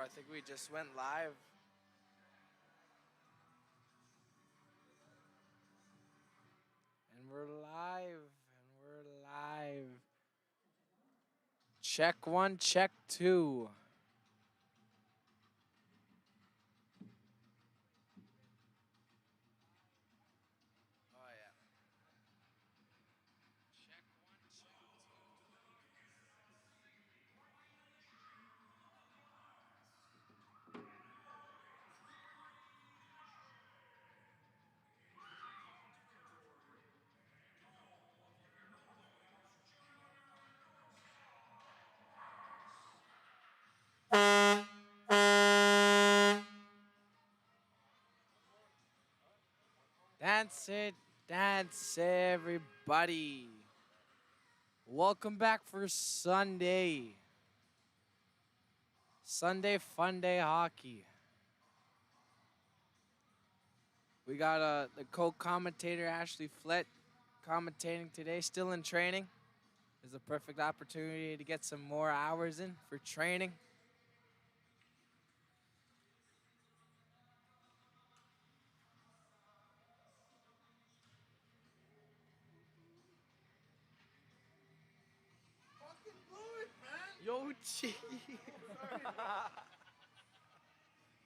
I think we just went live. And we're live. And we're live. Check one, check two. Oh, yeah. Check one, check Dance, everybody. Welcome back for Sunday. Sunday Fun Day Hockey. We got the co-commentator Ashley Flett commentating today, still in training. Is a perfect opportunity to get some more hours in for training. Fucking blew it, man. Yo, G.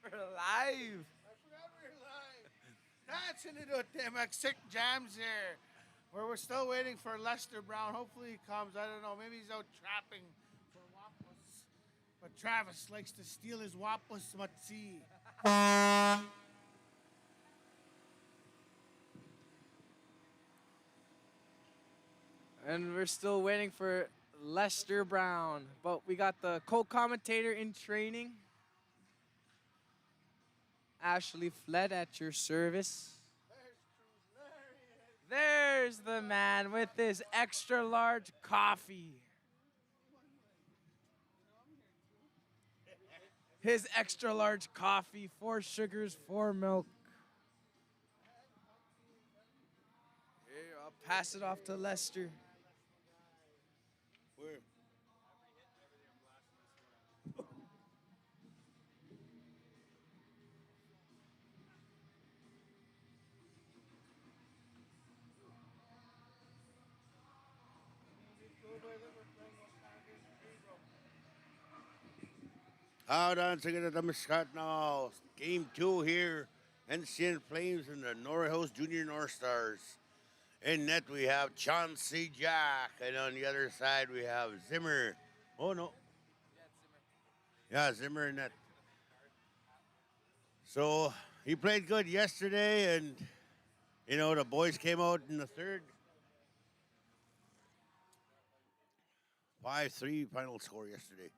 We're live. I forgot we were live. Dancing into it, damn sick jams here. Where we're still waiting for Lester Brown. Hopefully he comes. I don't know. Maybe he's out trapping for wapas. But Travis likes to steal his wapas matzi. And we're still waiting for Lester Brown. But we got the co-commentator in training. Ashley Flett at your service. There's the man with his extra large coffee. His extra large coffee, 4 sugars, 4 milk. Here, I'll pass it off to Lester. Where? Hold on, second at the Scott now. Game 2 here. NCN Flames and the Norway House Junior North Stars. In net we have Chauncey Jack, and on the other side we have Zimmer. Oh no. Yeah, Zimmer in net. So he played good yesterday, and the boys came out in the third. 5-3 final score yesterday.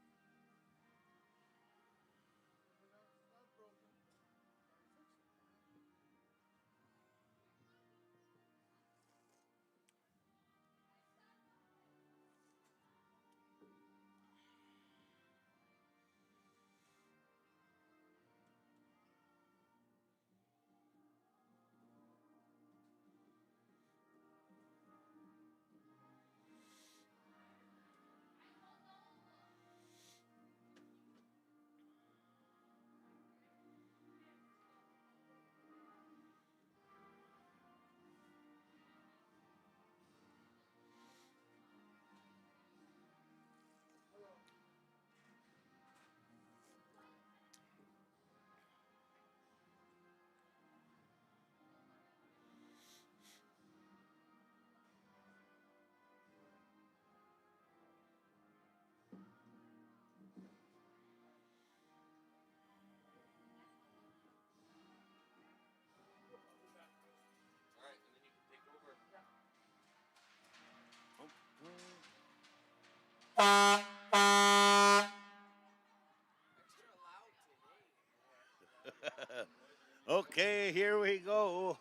Okay, here we go.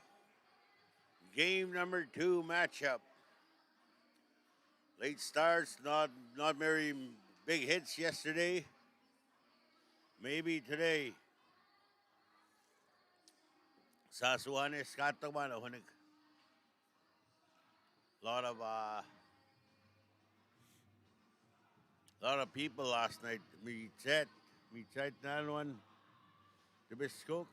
Game number 2 matchup. Late starts, not very big hits yesterday. Maybe today. Sasuane Skataman Honig. Lot of people last night. Me set, Me tight that one. The Biscoke.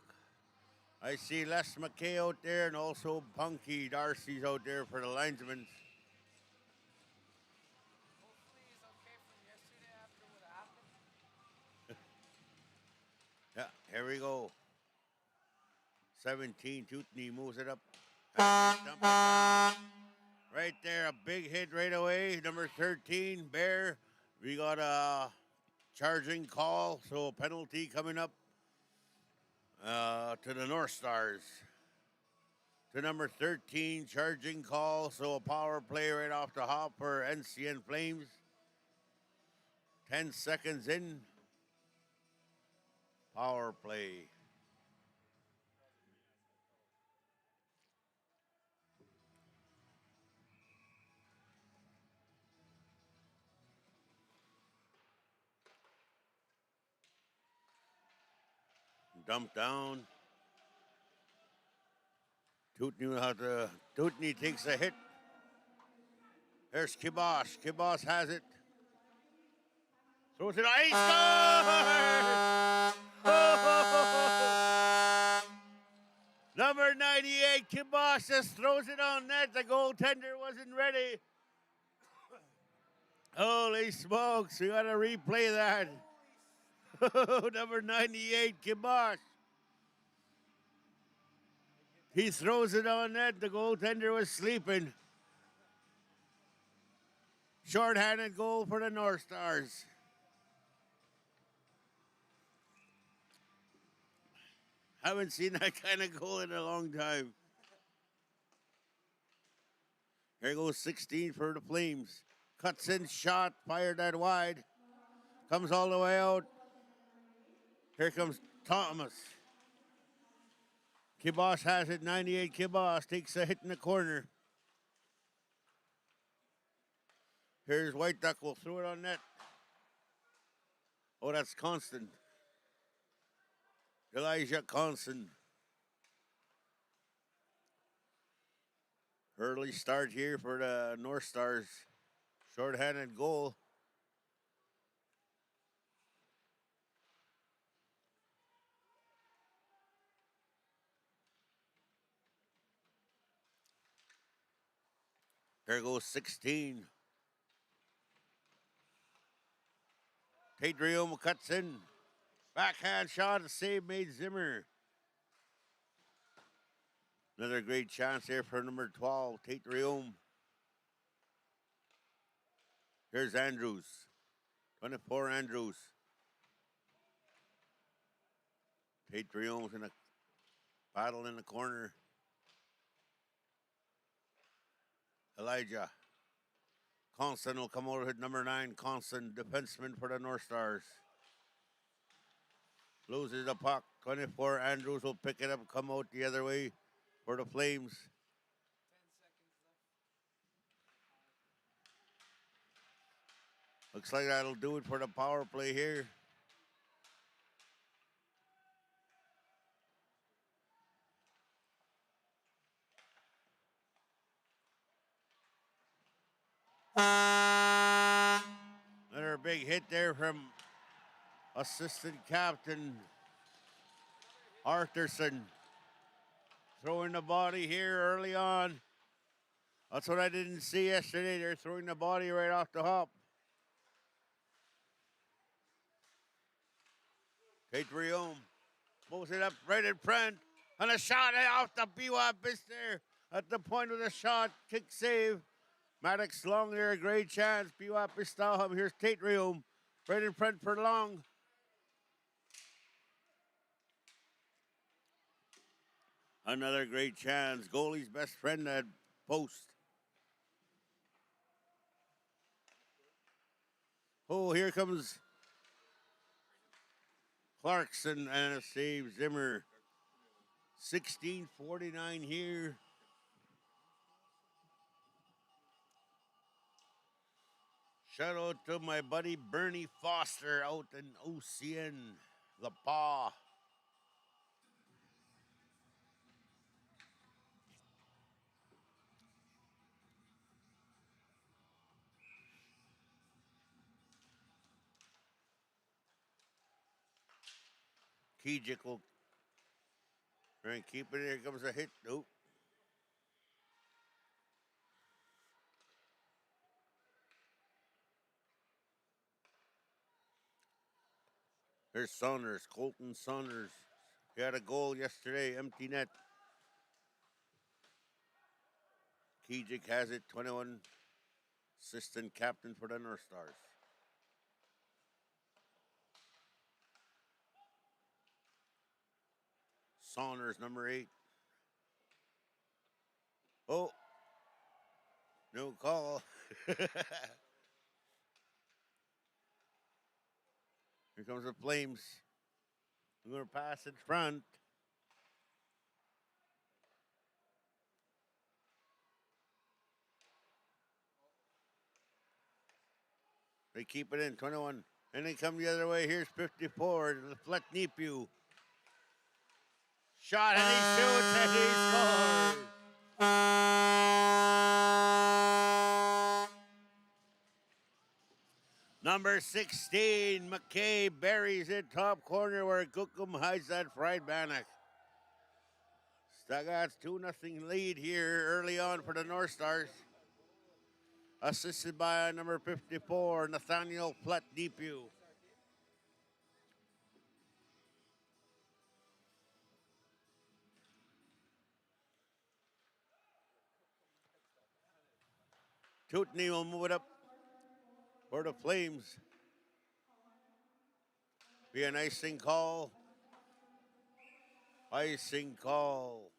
I see Les McKay out there and also Punky Darcy's out there for the linesmen. Hopefully he's okay from yesterday after what happened. Yeah, here we go. 17, Tootney moves it up. And they dump it down. Right there, a big hit right away. Number 13, Bear. We got a charging call, so a penalty coming up to the North Stars. To number 13, charging call, so a power play right off the hop for NCN Flames. 10 seconds in. Power play. Dump down. Tootney takes a hit. There's Kibosh. Kibosh has it. Throws it on. He scores! Number 98, Kibosh just throws it on net. The goaltender wasn't ready. Holy smokes, we got to replay that. Number 98, Kibosh. He throws it on net. The goaltender was sleeping. Short-handed goal for the North Stars. Haven't seen that kind of goal in a long time. Here goes 16 for the Flames. Cuts in, shot, fired that wide. Comes all the way out. Here comes Thomas. Kibosh has it, 98 Kibosh takes a hit in the corner. Here's White Duck, will throw it on net. Oh, that's Constant. Elijah Constant. Early start here for the North Stars. Short-handed goal. There goes 16. Tate Riom cuts in. Backhand shot, a save made Zimmer. Another great chance there for number 12, Tate Riom. Here's Andrews. 24 Andrews. Tate Riom's in a battle in the corner. Elijah. Constant will come over at number 9. Constant, defenseman for the North Stars. Loses the puck. 24 Andrews will pick it up, come out the other way for the Flames. 10 seconds left. Looks like that'll do it for the power play here. Another big hit there from assistant captain Arthurson. Throwing the body here early on. That's what I didn't see yesterday. They're throwing the body right off the hop. Tate Riom moves it up right in front. And a shot off the Biwa Bis there at the point of the shot. Kick save. Maddox Long there, a great chance. Biwa Pistaham. Here's Tate Riom right in front for Long. Another great chance. Goalie's best friend at post. Oh, here comes Clarkson and a save. Zimmer. 16:49 here. Shout out to my buddy Bernie Foster out in OCN, La Paz. Kijik will try and keep it. Here comes a hit. Nope. Here's Saunders, Colton Saunders. He had a goal yesterday, empty net. Kijik has it, 21, assistant captain for the North Stars. Saunders, number 8. Oh, no call. Here comes the Flames. We're going to pass in front. They keep it in, 21. And they come the other way. Here's 54. Flet Nipu. Shot and he shoots and he scores. Number 16, McKay buries it top corner where Gookum hides that fried bannock. Stugat's 2-0 lead here early on for the North Stars. Assisted by number 54, Nathaniel Flet Nipu. Tootney will move it up for the Flames. Be an icing call. Icing call.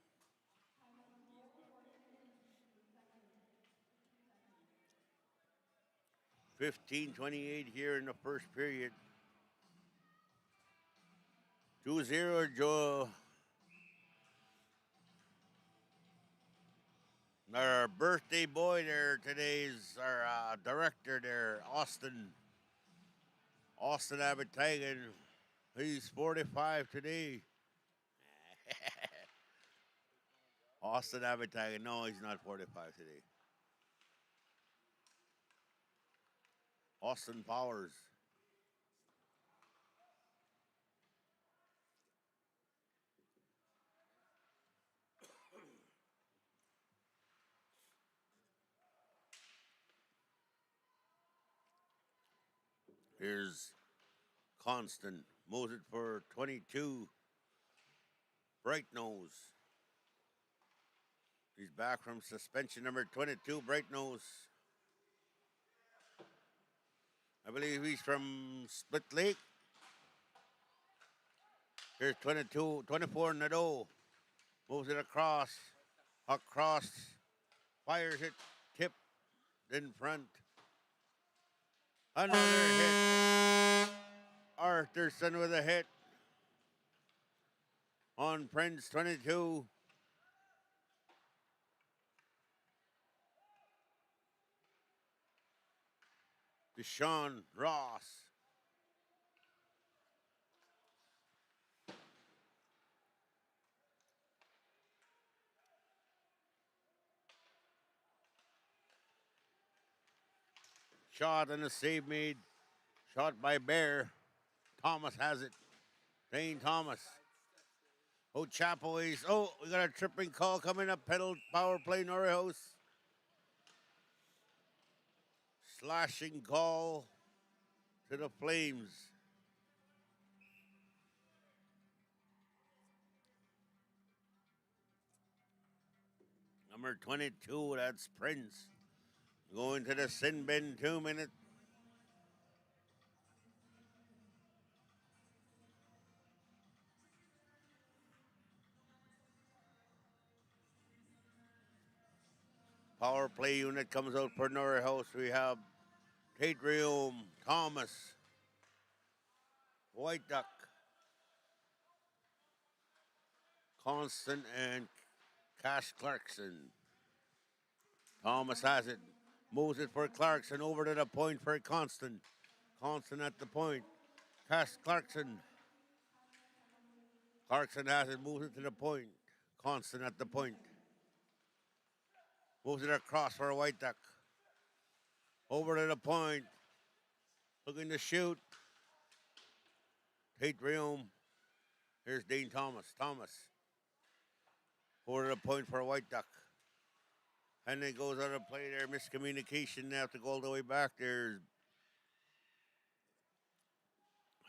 $15:28 here in the first period. 2-0, Joe. Our birthday boy there today's our director there, Austin Abitagan. He's 45 today. Austin Abitagan. No, he's not 45 today. Austin Powers. Here's Constant. Moves it for 22. Bright Nose. He's back from suspension, number 22, Bright Nose. I believe he's from Split Lake. Here's 24, Nadeau. Moves it across, fires it, tip, in front. Another hit. Arthurson with a hit on Prince 22. Deshaun Ross. Shot and a save made. Shot by Bear. Thomas has it. Dane Thomas. Oh, Chapois. Oh, we got a tripping call coming up. Pedal power play, Norway House. Slashing call to the Flames. Number 22, that's Prince. Going to the sin bin, 2 minutes. Power play unit comes out for Norway House. We have Tate Riom, Thomas, White Duck, Constant, and Cash Clarkson. Thomas has it. Moves it for Clarkson. Over to the point for Constant. Constant at the point. Cash Clarkson. Clarkson has it. Moves it to the point. Constant at the point. Moves it across for White Duck. Over to the point. Looking to shoot. Tate Riom. Here's Dane Thomas. Thomas. Over the point for White Duck. And then goes out of play there. Miscommunication. They have to go all the way back. There's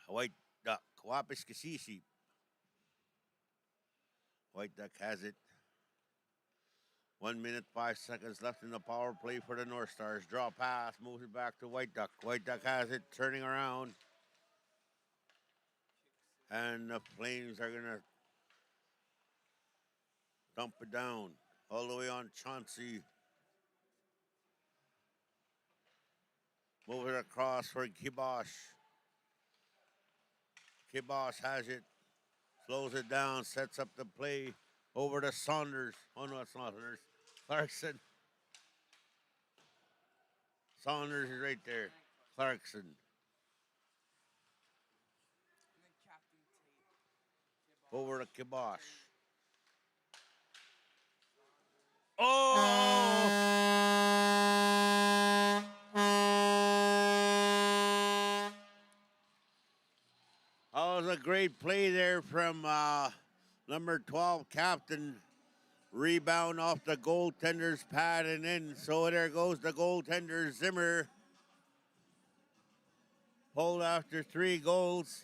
White Duck. Wapis Kasisi. White Duck has it. 1 minute, 5 seconds left in the power play for the North Stars. Draw pass, moves it back to White Duck. White Duck has it, turning around. And the Flames are going to dump it down all the way on Chauncey. Move it across for Kibosh. Kibosh has it, slows it down, sets up the play over to Saunders. Oh, no, it's not Saunders. Clarkson. Saunders is right there. Clarkson. Over to Kibosh. Oh! That was a great play there from number 12, Captain. Rebound off the goaltender's pad and in. So there goes the goaltender, Zimmer. Pulled after 3 goals.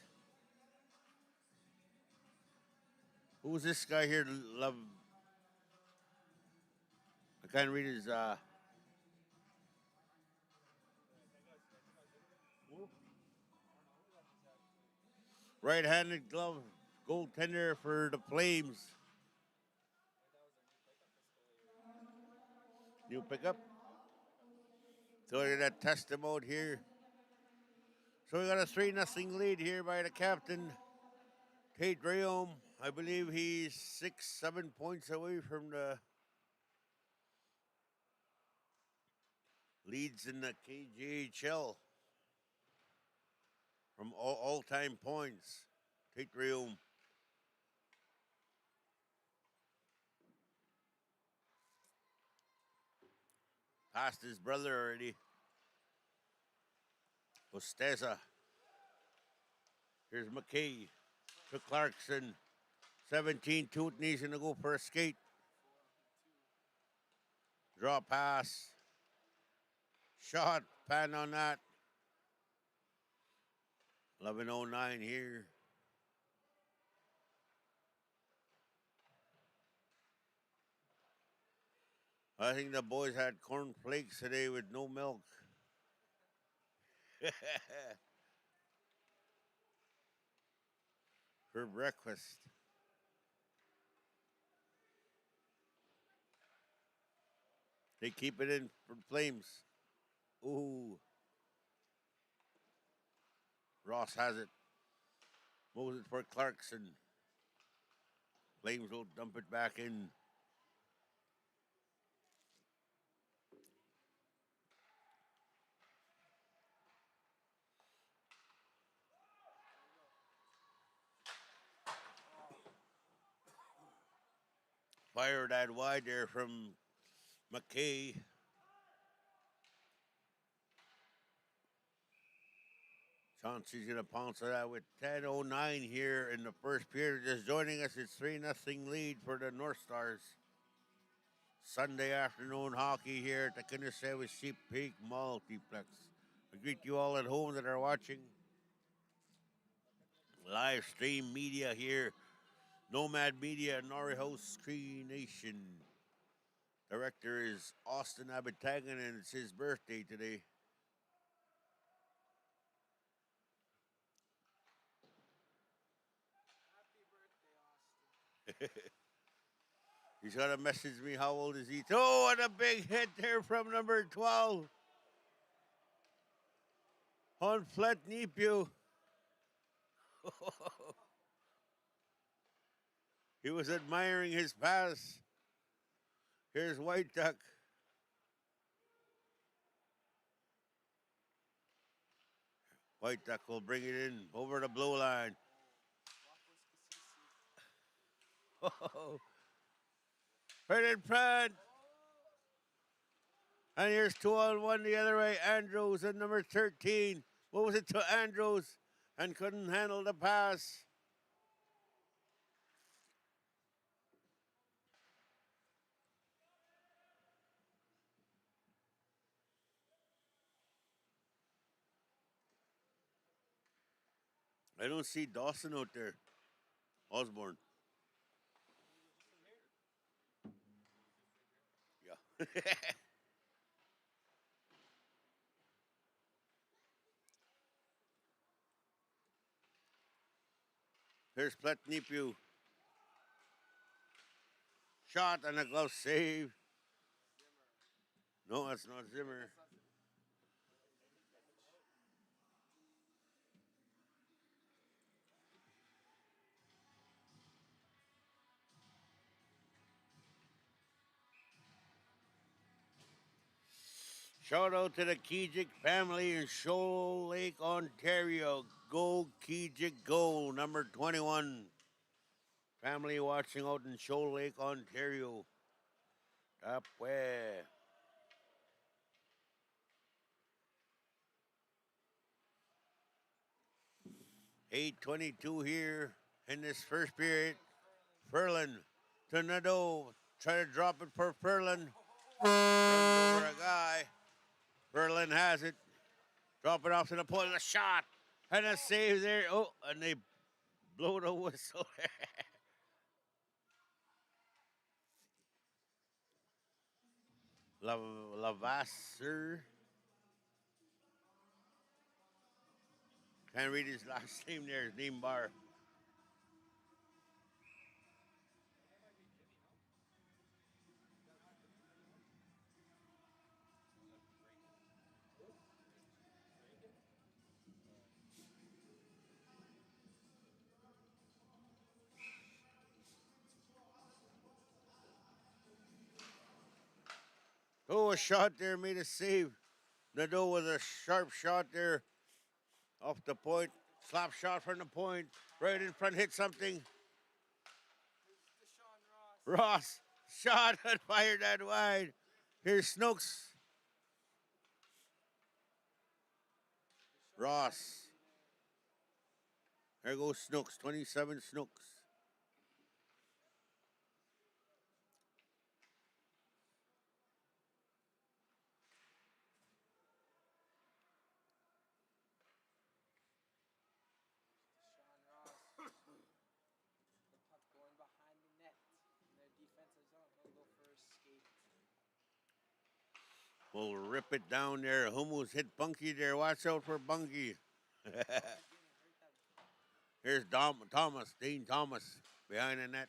Who's this guy here? Love. I can't read his. Right-handed glove goaltender for the Flames. New pickup. So look at that test mode here. So we got a 3-0 lead here by the captain, Tate Rayom. I believe he's 6-7 points away from the leads in the KJHL from all-time points. Tate Rayom. Passed his brother already. Osteza. Here's McKay to Clarkson. 17, Tootney's going to go for a skate. Draw pass. Shot, pan on that. 11:09 here. I think the boys had corn flakes today with no milk. For breakfast. They keep it in for Flames. Ooh. Ross has it. Moves it for Clarkson. Flames will dump it back in. Fired that wide there from McKay. Chauncey's going to pounce it out with 10:09 here in the first period. Just joining us, it's 3-0 lead for the North Stars. Sunday afternoon hockey here at the Kinnisewa Sheep Peak Multiplex. I greet you all at home that are watching. Live stream media here. Nomad Media, Norway House, Cree Nation. Director is Austin Abitagan, and it's his birthday today. Happy birthday, Austin. He's got to message me, how old is he? Oh, what a big hit there from number 12. On Flat Nipu. He was admiring his pass. Here's White Duck. White Duck will bring it in over the blue line. Right in front. And here's 2-on-1 the other way. Andrews and number 13. What was it to Andrews? And couldn't handle the pass. I don't see Dawson out there. Osborne. Yeah. Here's Pletnipu. Shot and a glove save. No, that's not Zimmer. Shout out to the Kijik family in Shoal Lake, Ontario. Go Kijik, go. Number 21. Family watching out in Shoal Lake, Ontario. Up where? 8:22 here in this first period. Ferlin to Nadeau. Try to drop it for Ferlin. Runs over a guy. Ferlin has it. Drop it off to the point. A shot. And a save there. Oh, and they blow the whistle. Lavasser. Can't read his last name there. His name bar. Oh, a shot there made a save. Nadeau with a sharp shot there off the point. Slap shot from the point. Right in front, hit something. Ross shot and fired that wide. Here's Snooks. Ross. There goes Snooks. 27 Snooks. We'll rip it down there. Hummus hit Bunky there. Watch out for Bunky. Here's Thomas, Dean Thomas, behind the net.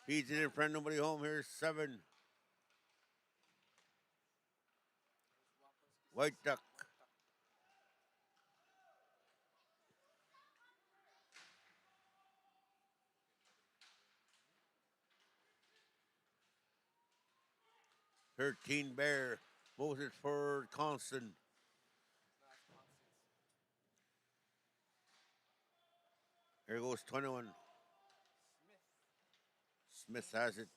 Feeds it in front, nobody home. Here's 7. White Duck. Thirteen Bear. Moves it for Constant. Here goes 21. Smith has it.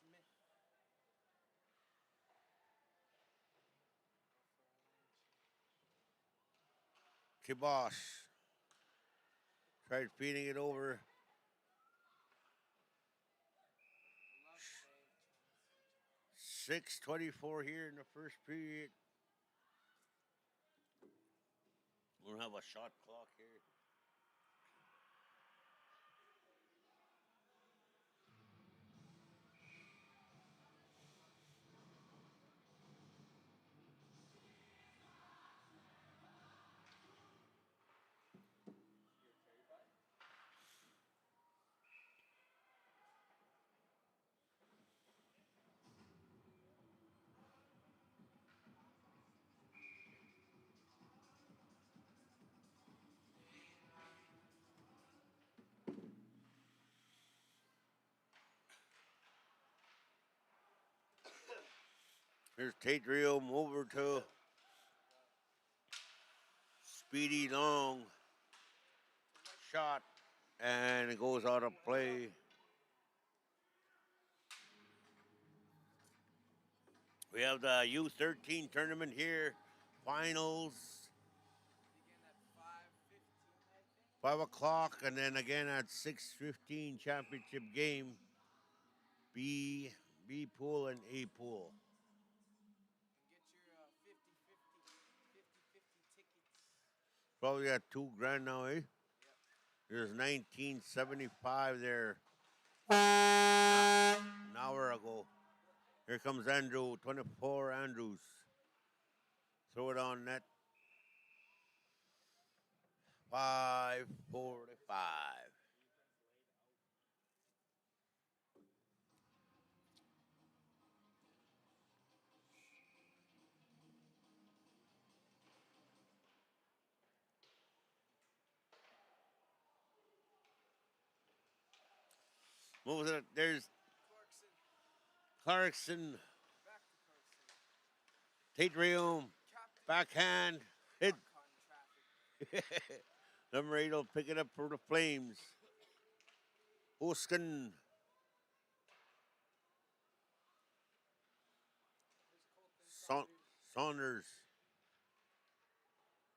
Kibosh. Tried feeding it over. 6:24 here in the first period. We'll have a shot clock here. Here's Tate Rio over to Speedy Long. Shot. And it goes out of play. We have the U13 tournament here. Finals. 5 o'clock, and then again at 6:15 championship game. B pool and A pool. Probably at $2,000 now, eh? There's 1975 there. An hour ago. Here comes Andrew, 24 Andrews. Throw it on net. 5:45. Moves it. There's Clarkson. Back to Clarkson. Tate Reum. Captain. Backhand. Hit. Stuck on traffic. Number 8 will pick it up for the Flames. Hoskin. Saunders.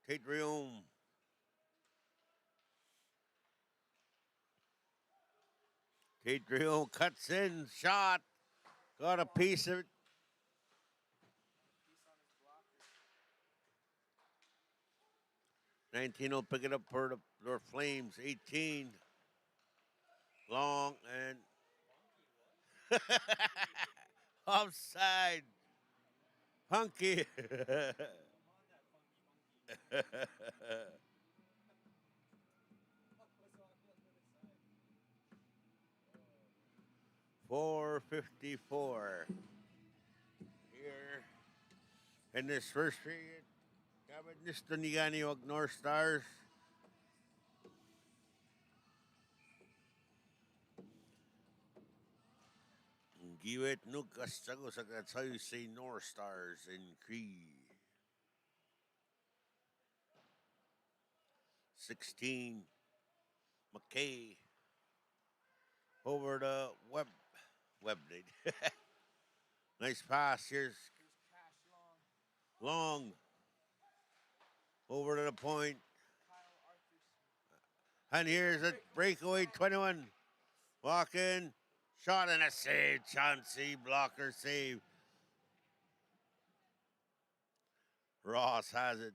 Tate Reum. Tate Reum cuts in. Shot. Got a piece of it. Piece on his blocker. 19 will pick it up for the Flames. 18. Long and offside. Punky. 4:54 here in this first period. Kabit nisto ni gani wag North Stars. Giwit nukas sagos. That's how you say North Stars in Cree. 16. McKay over the web date. Nice pass. Here's Cash long. Long over to the point. Kyle Arthurson. And here's a breakaway 21. Walking. Shot and a save. Chauncey blocker save. Ross has it.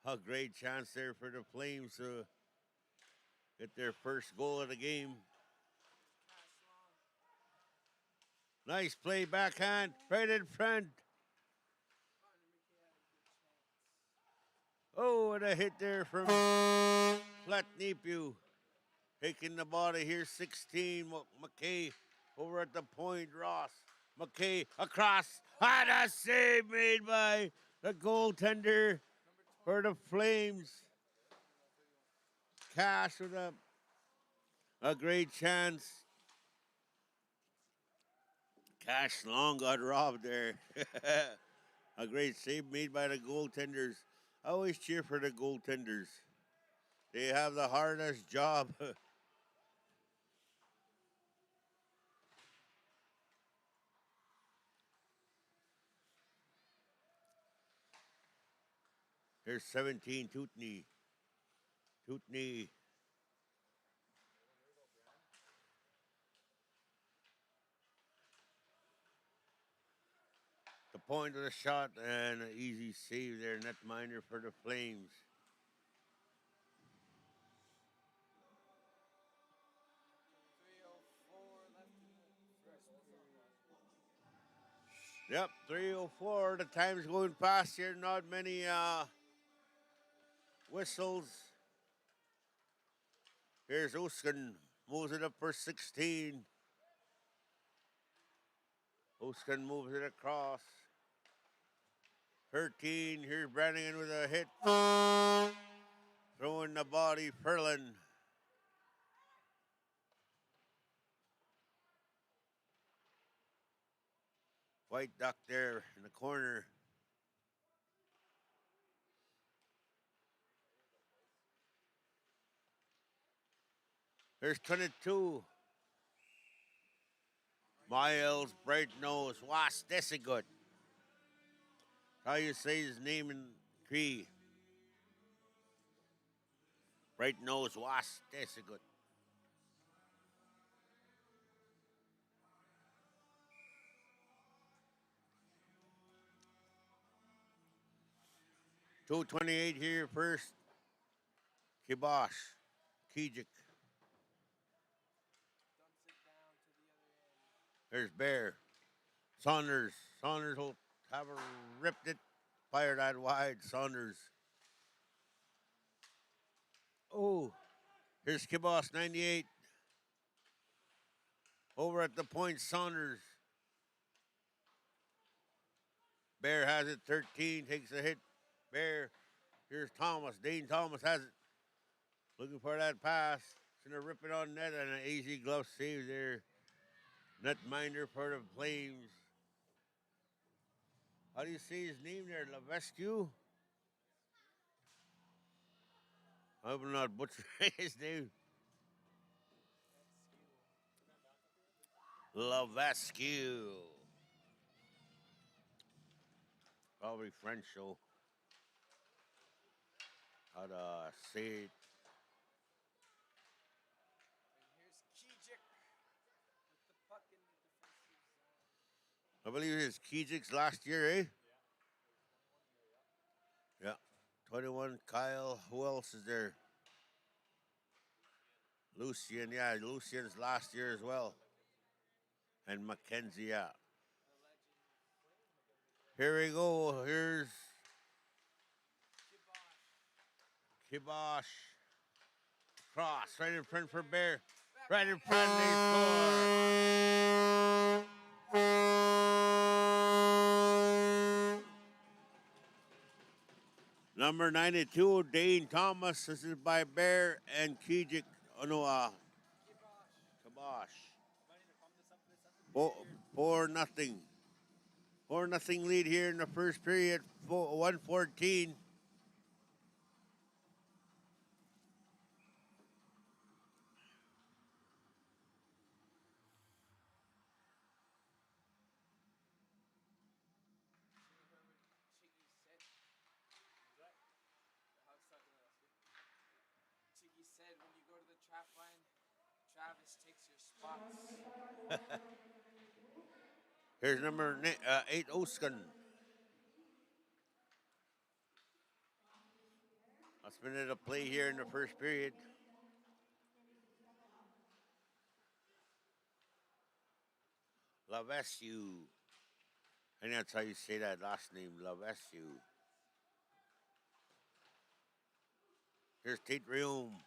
A great chance there for the Flames to get their first goal of the game. Nice play backhand. Right in front. Oh, and a hit there from Flat Nepew. Taking the body here, 16. McKay over at the point. Ross. McKay across. And a save made by the goaltender for the Flames. Cash with a great chance. Cash Long got robbed there. A great save made by the goaltenders. I always cheer for the goaltenders. They have the hardest job. Here's 17, Tootney. Tootney. The point of the shot and an easy save there, netminder for the Flames. Yep, 3:04. The time's going fast here. Not many whistles. Here's Oskin. Moves it up for 16. Oskin moves it across. 13. Here's Brannigan with a hit. Throwing the body, Ferlin. White duck there in the corner. There's 22. Miles, bright nose, was this a good? How you say his name in Cree? Bright nose, was this a good? $2.28 here first. Kibosh. Kijik. Dumps it down to the other end. There's Bear. Saunders. Saunders will have a ripped it. Fired out wide. Saunders. Oh, here's Kibos 98. Over at the point, Saunders. Bear has it, 13, takes a hit. Bear, here's Thomas. Dane Thomas has it. Looking for that pass. It's going to rip it on net and an easy glove save there. Netminder for the Flames. How do you say his name there? Lavescu? I hope I'm not butchering his name. Lavescu. Probably French, so how to say it. And here's Kijik with the puck in the defensive zone. I believe it's Kijik's last year, eh? Yeah. 21, Kyle. Who else is there? Lucien, yeah. Lucien's last year as well. And Mackenzie, yeah. Here we go. Here's Kibosh. Cross right in front for Bear. Right in front, they score. Number 92, Dane Thomas. This is by Bear and Kijik. Oh no, Kibosh. 4-0. 4-0 lead here in the first period. 1:14. Chiggy said when you go to the trap line, Travis takes your spots. Here's number 8, Oskan. Last minute of play here in the first period. Lavescu. And that's how you say that last name, Lavescu. Here's Tate Reum.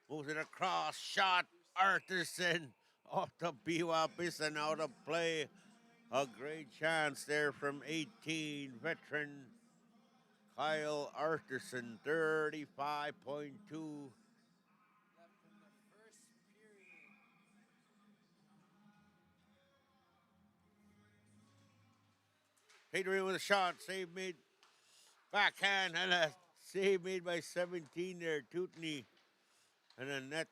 Moves it across. Shot. Arthurson off the Biwapis and out of play. A great chance there from 18 veteran Kyle Arthurson, 35.2. Left in the first period. Tate with a shot. Save made. Backhand and a save made by 17 there. Tootney. And a net. Net's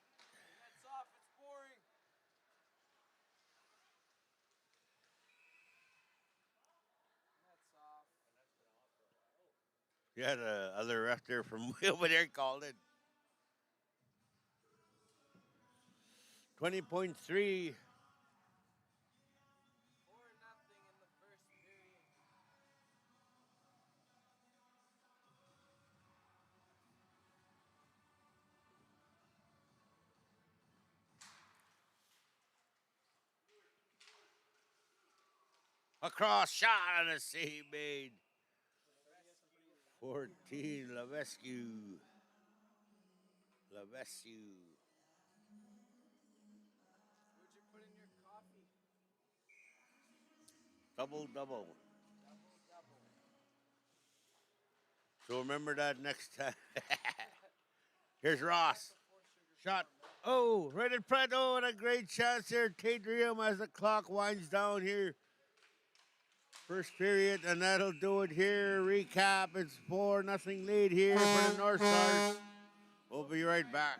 off. It's boring. Net's off. Yeah, the other ref there from over there called it. 20.3. 4-0 in the first period. Across shot and a save made. 14, Lavescu. Lavescu. What'd you put in your coffee? Double. Double. So remember that next time. Here's Ross. Shot. Oh, right in front. Oh, and a great chance there. Tate Reum as the clock winds down here. First period, and that'll do it here. Recap, it's 4-0 lead here for the North Stars. We'll be right back.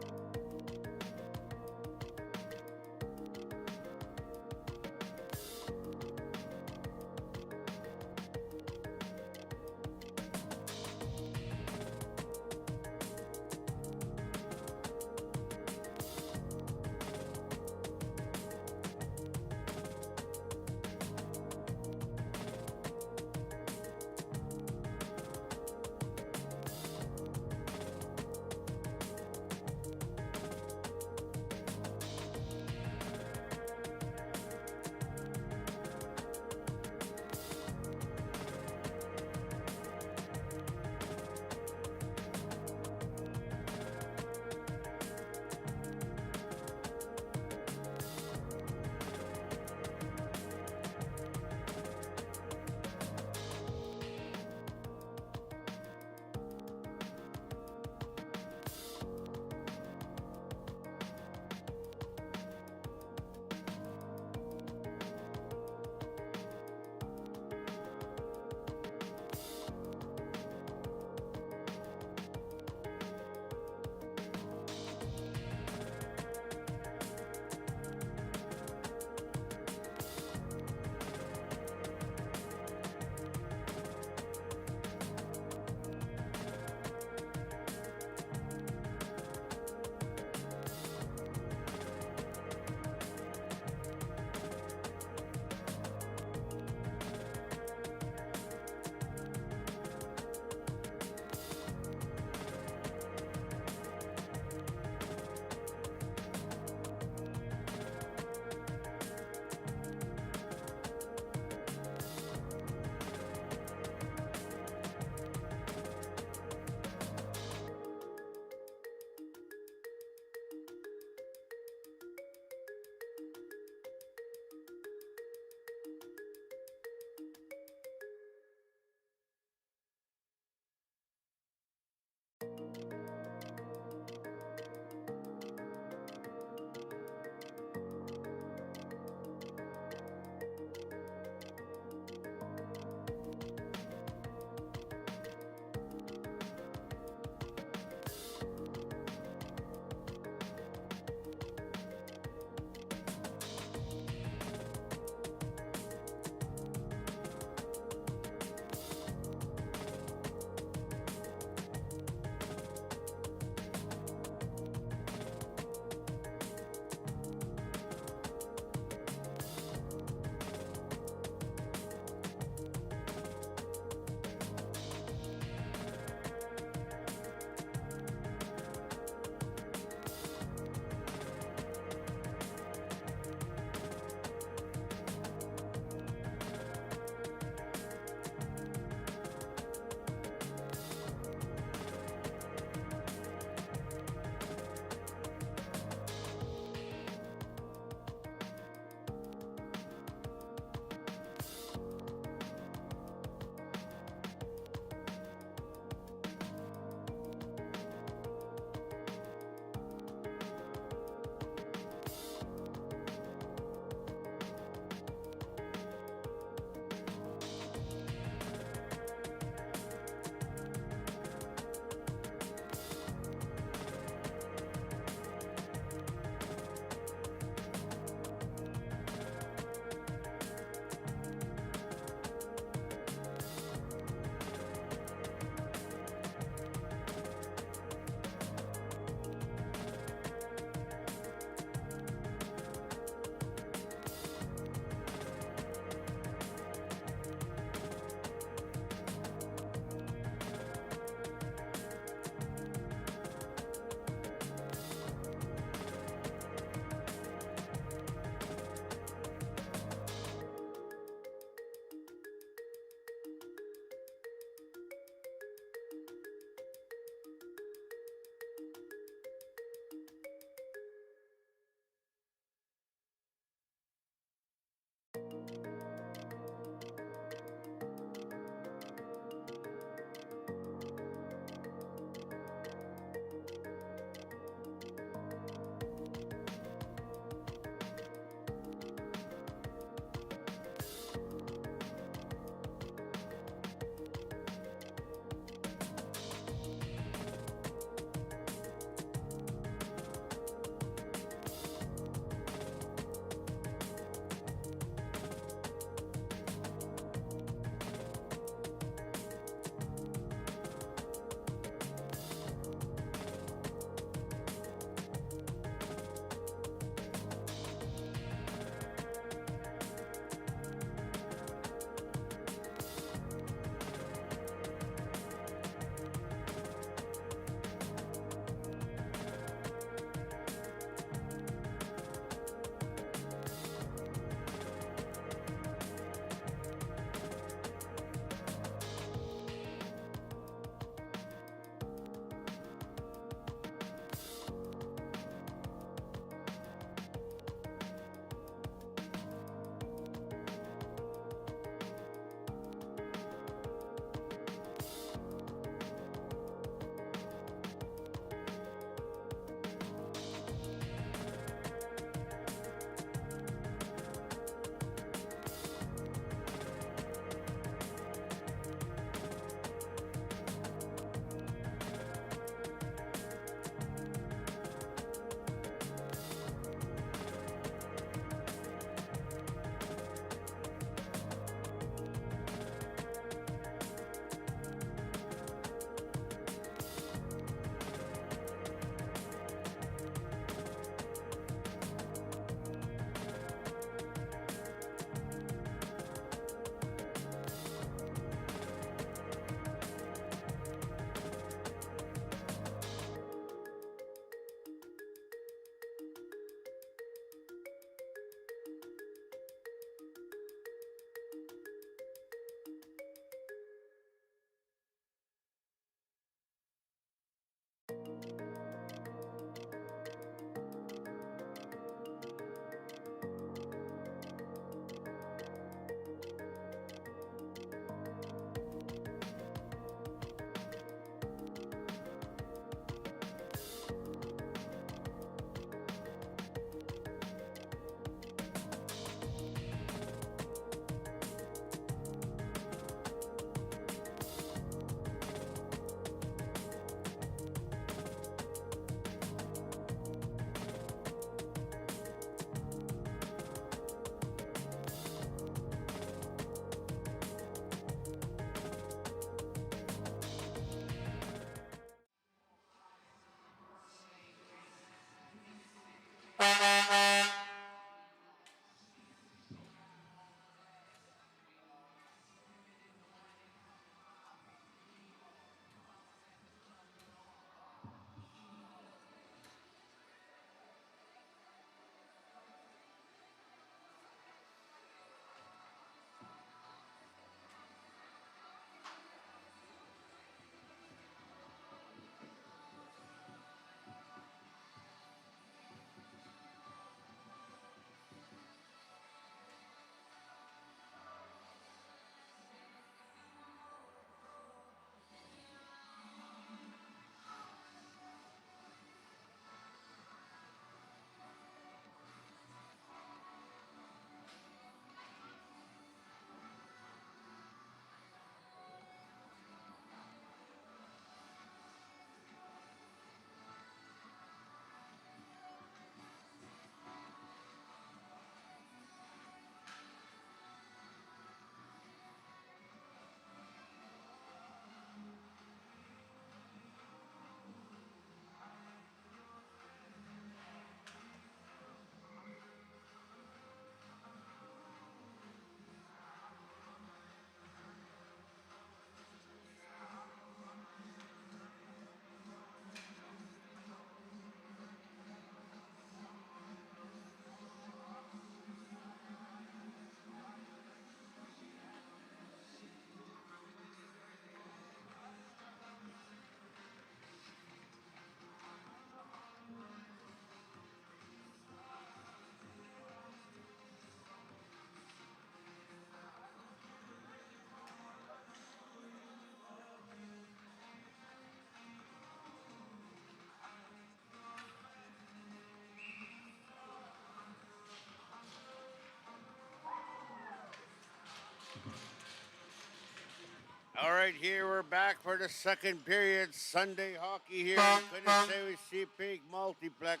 All right, here we're back for the second period. Sunday hockey here in Quinnipiac Sheepig Multiplex.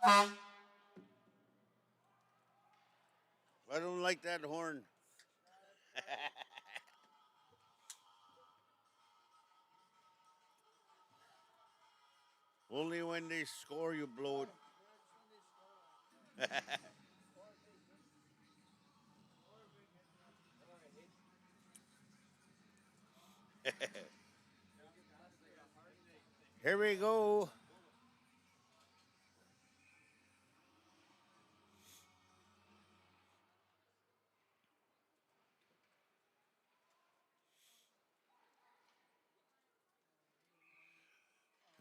I don't like that horn. Only when they score you blow it. Here we go.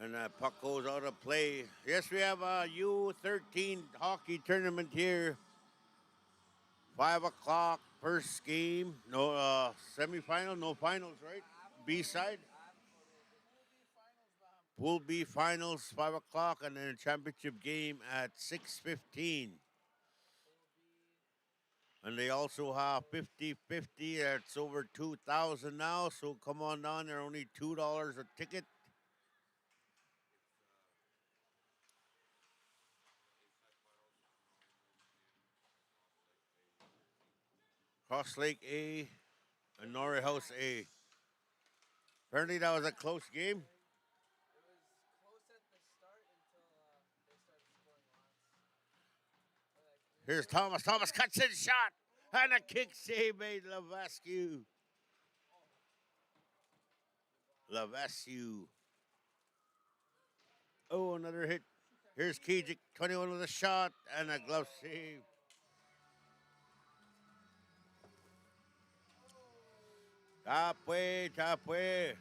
And that puck goes out of play. Yes, we have a U13 hockey tournament here. 5 o'clock, first game. No semifinal, no finals, right? B side. Pool B finals, 5 o'clock, and then a championship game at 6:15. And they also have 50-50. That's over 2,000 now. So come on down. They're only $2 a ticket. Cross Lake A and Norway House A. Apparently that was a close game. Here's Thomas. Thomas cuts in shot. And a kick save made Lavascu. Lavascu. Oh, another hit. Here's Kijik, 21 with a shot and a glove save. Tapue, Tapue.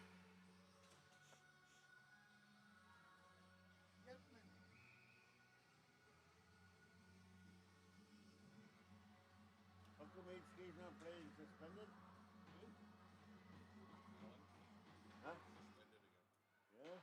How come HK's not playing suspended? Huh? Yeah.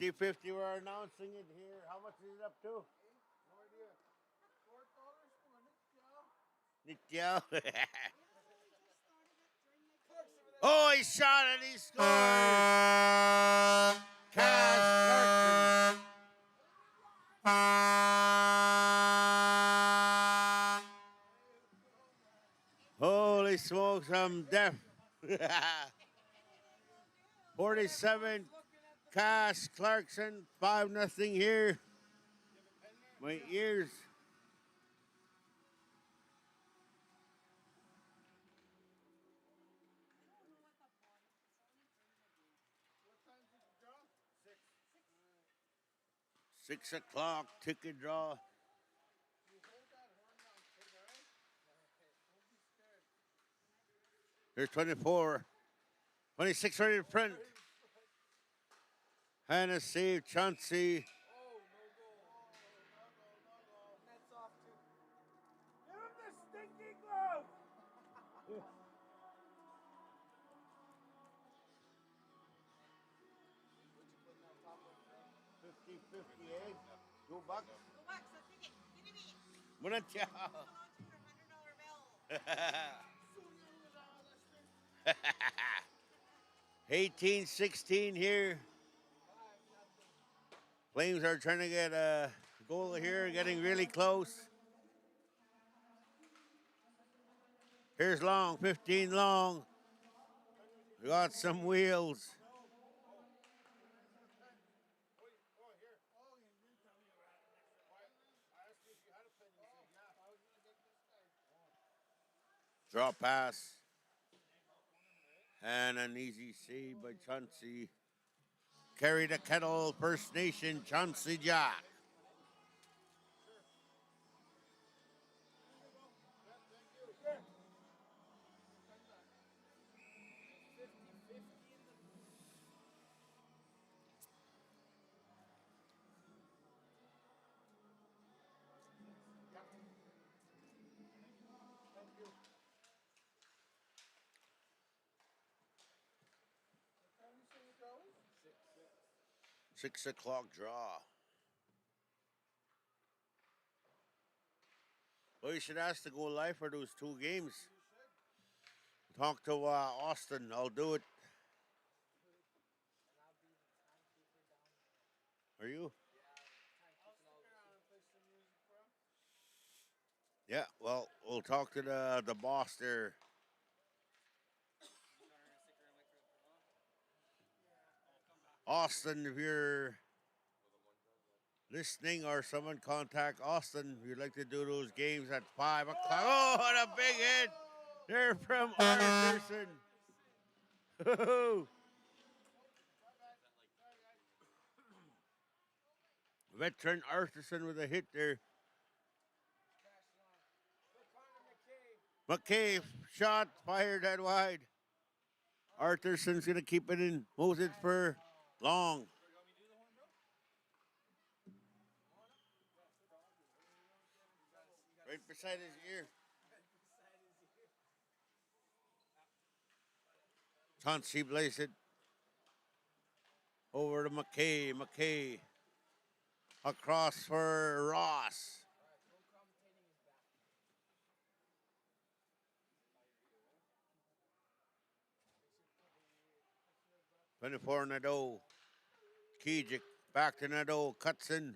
50-50, we're announcing it here. How much is it up to? Nitya. Oh, he shot and he scores. Cass Clarkson. Holy smokes, I'm deaf. 47, Cass Clarkson, 5-0 here. My ears. Six o'clock, ticket draw. Here's 24. 26 ready to print. Hannah save, Chauncey. 50-50, eh? $2. $2, a ticket. Muna tiya. 18-16 here. Flames are trying to get a goal here, getting really close. Here's Long, 15 Long. We got some wheels. Draw pass. And an easy save by Chauncey. Carry the kettle, First Nation, Chauncey Jack. 6 o'clock draw. Well, you should ask to go live for those two games. Talk to Austin. I'll do it. Are you? Yeah, well, we'll talk to the boss there. Austin, if you're listening or someone contact Austin, if you'd like to do those games at 5 o'clock. Oh, what a big hit! They're from Arterson. Veteran Arterson with a hit there. McCabe shot fired that wide. Arterson's gonna keep it in. Moves it for long. Right beside his ear. Chauncey plays it over to McKay. McKay across for Ross. 24 Nadeau. Kijik back to Nadeau. Cuts in.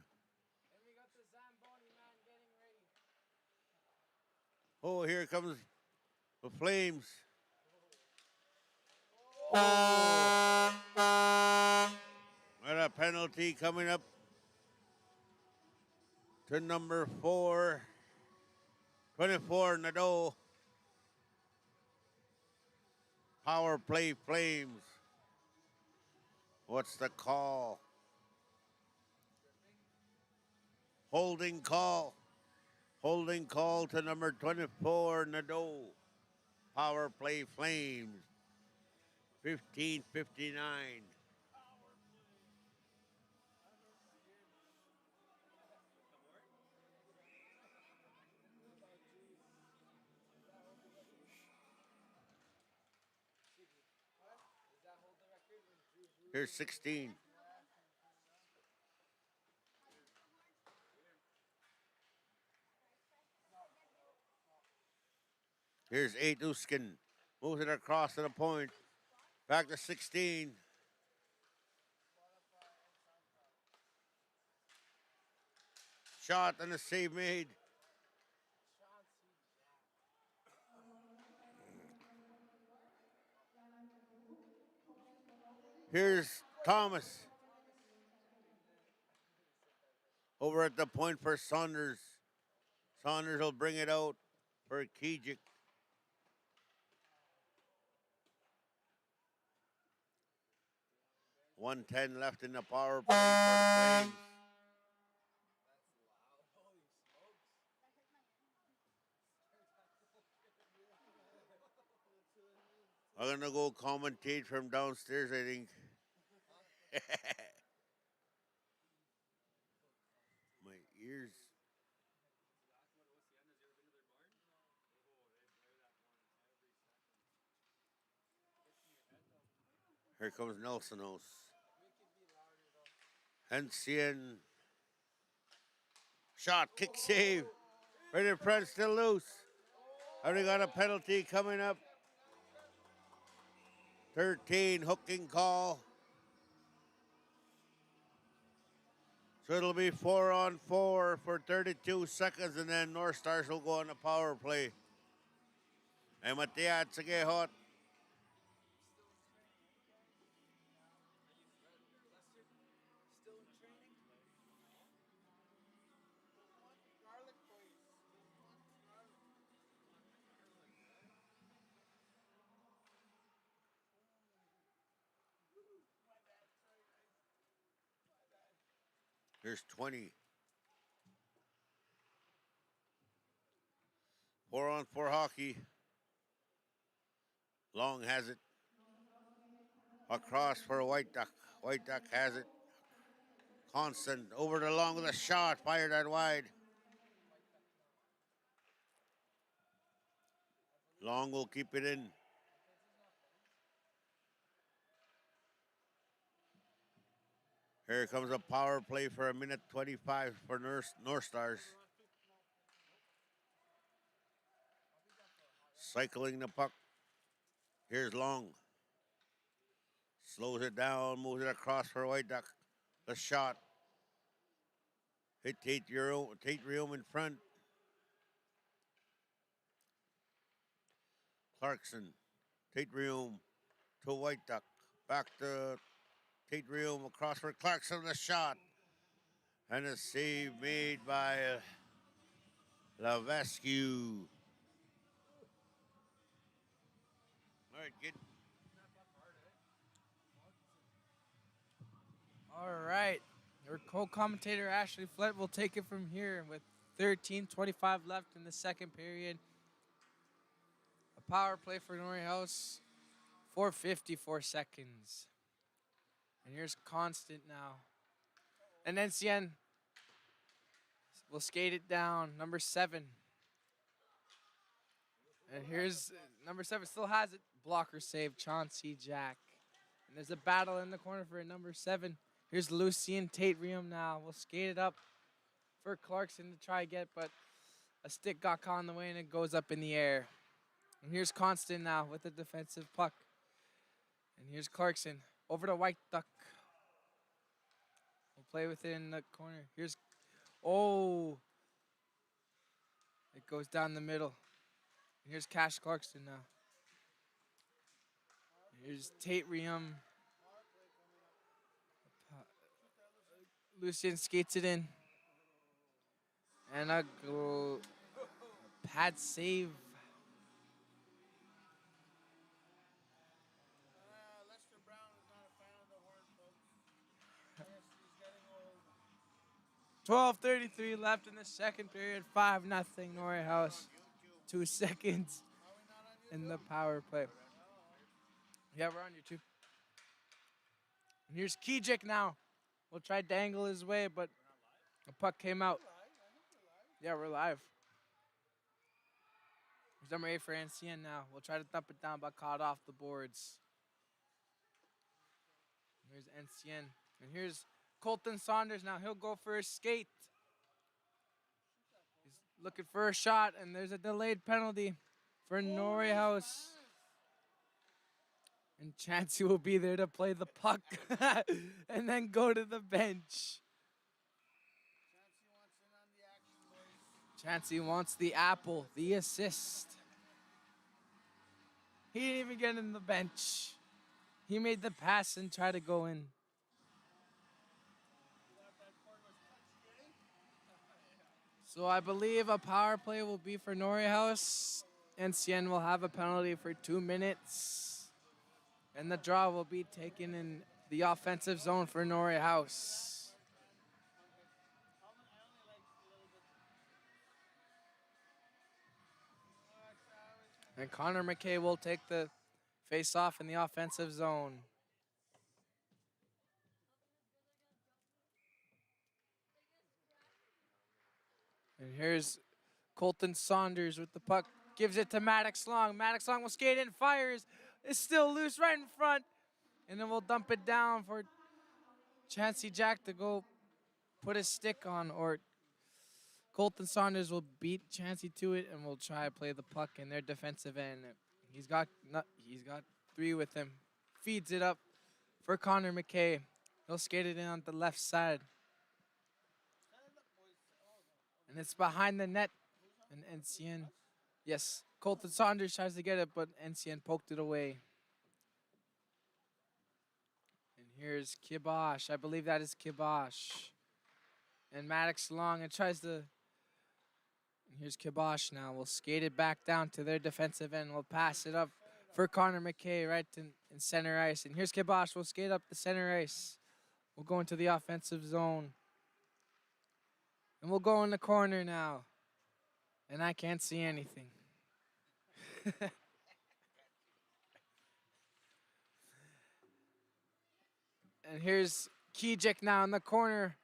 Oh, here comes the Flames. Oh. And a penalty coming up to number 4. 24 Nadeau. Power play Flames. What's the call? Holding call. Holding call to number 24 Nadeau. Power play Flames. 15:59. Here's 16. Here's 8 Uskin. Moves it across to the point. Back to 16. Shot and a save made. Here's Thomas. Over at the point for Saunders. Saunders will bring it out for Kijik. 1:10 left in the power play for the Flames. I'm going to go commentate from downstairs, I think. My ears. Here comes Nelson House. NCN. Shot, kick, save. Right in front, still loose. Already got a penalty coming up. 13, hooking call. So it'll be 4-on-4 for 32 seconds, and then North Stars will go on the power play. And Matia Tsagehot. Here's 20. 4-on-4 hockey. Long has it. Across for White Duck. White Duck has it. Constant over the long with a shot. Fired out wide. Long will keep it in. Here comes a power play for a minute 25 for North Stars. Cycling the puck. Here's Long. Slows it down, moves it across for White Duck. The shot. Hit Tate Reaume in front. Clarkson. Tate Reaume to White Duck. Back to Tate Reaume across for Clarkson. The shot. And a save made by Lavescu. All right, good. All right. Your co-commentator Ashley Flett will take it from here with 13:25 left in the second period. A power play for Norway House, 4:54 seconds. And here's Constant now. And NCN will skate it down, number 7. And here's number 7 still has it. Blocker save, Chauncey Jack. And there's a battle in the corner for number 7. Here's Lucien Tate Reaume now. We'll skate it up for Clarkson to try get, but a stick got caught in the way and it goes up in the air. And here's Constant now with the defensive puck. And here's Clarkson over to White Duck. We'll play within the corner. Here's, oh, it goes down the middle. And here's Cash Clarkson now. Here's Tate Reaume. Lucien skates it in. And a pad save. Lester Brown is not a fan of the horn, folks. Yes, he's getting old. 12:33 left in the second period. 5-0 Norway House. 2 seconds in the power play. Yeah, we're on YouTube. And here's Kijik now. We'll try dangle his way, but the puck came out. Yeah, we're live. Here's number 8 for NCN now. We'll try to dump it down, but caught off the boards. Here's NCN. And here's Colton Saunders now. He'll go for a skate. He's looking for a shot, and there's a delayed penalty for Norway House. And Chancey will be there to play the puck and then go to the bench. Chancey wants the apple, the assist. He didn't even get in the bench. He made the pass and tried to go in. So I believe a power play will be for Norway House. NCN will have a penalty for 2 minutes. And the draw will be taken in the offensive zone for Norway House. And Connor McKay will take the face-off in the offensive zone. And here's Colton Saunders with the puck. Gives it to Maddox Long. Maddox Long will skate in, fires. It's still loose right in front. And then we'll dump it down for Chancey Jack to go put his stick on. Or Colton Saunders will beat Chancey to it and we'll try to play the puck in their defensive end. He's got 3 with him. Feeds it up for Connor McKay. He'll skate it in on the left side. And it's behind the net. And NCN, yes, Colton Saunders tries to get it, but NCN poked it away. And here's Kibosh. I believe that is Kibosh. And Maddox Long and tries to. And here's Kibosh now. We'll skate it back down to their defensive end. We'll pass it up for Connor McKay right in center ice. And here's Kibosh. We'll skate up the center ice. We'll go into the offensive zone. And we'll go in the corner now. And I can't see anything. And here's Kijik now in the corner.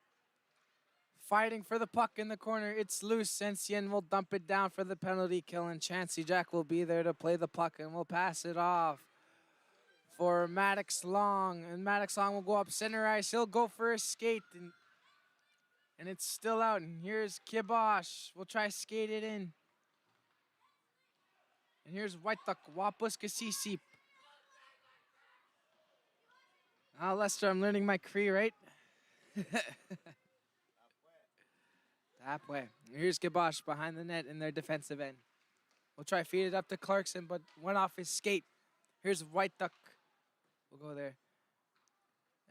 Fighting for the puck in the corner. It's loose. NCN will dump it down for the penalty kill. And Chancey Jack will be there to play the puck. And we'll pass it off for Maddox Long. And Maddox Long will go up center ice. He'll go for a skate. And it's still out. And here's Kibosh. We'll try skate it in. And here's Waitak Wapus Kasisip. Ah, Lester, I'm learning my Cree, right? Halfway. Here's Kibosh behind the net in their defensive end. We'll try feed it up to Clarkson, but went off his skate. Here's Waitak. We'll go there.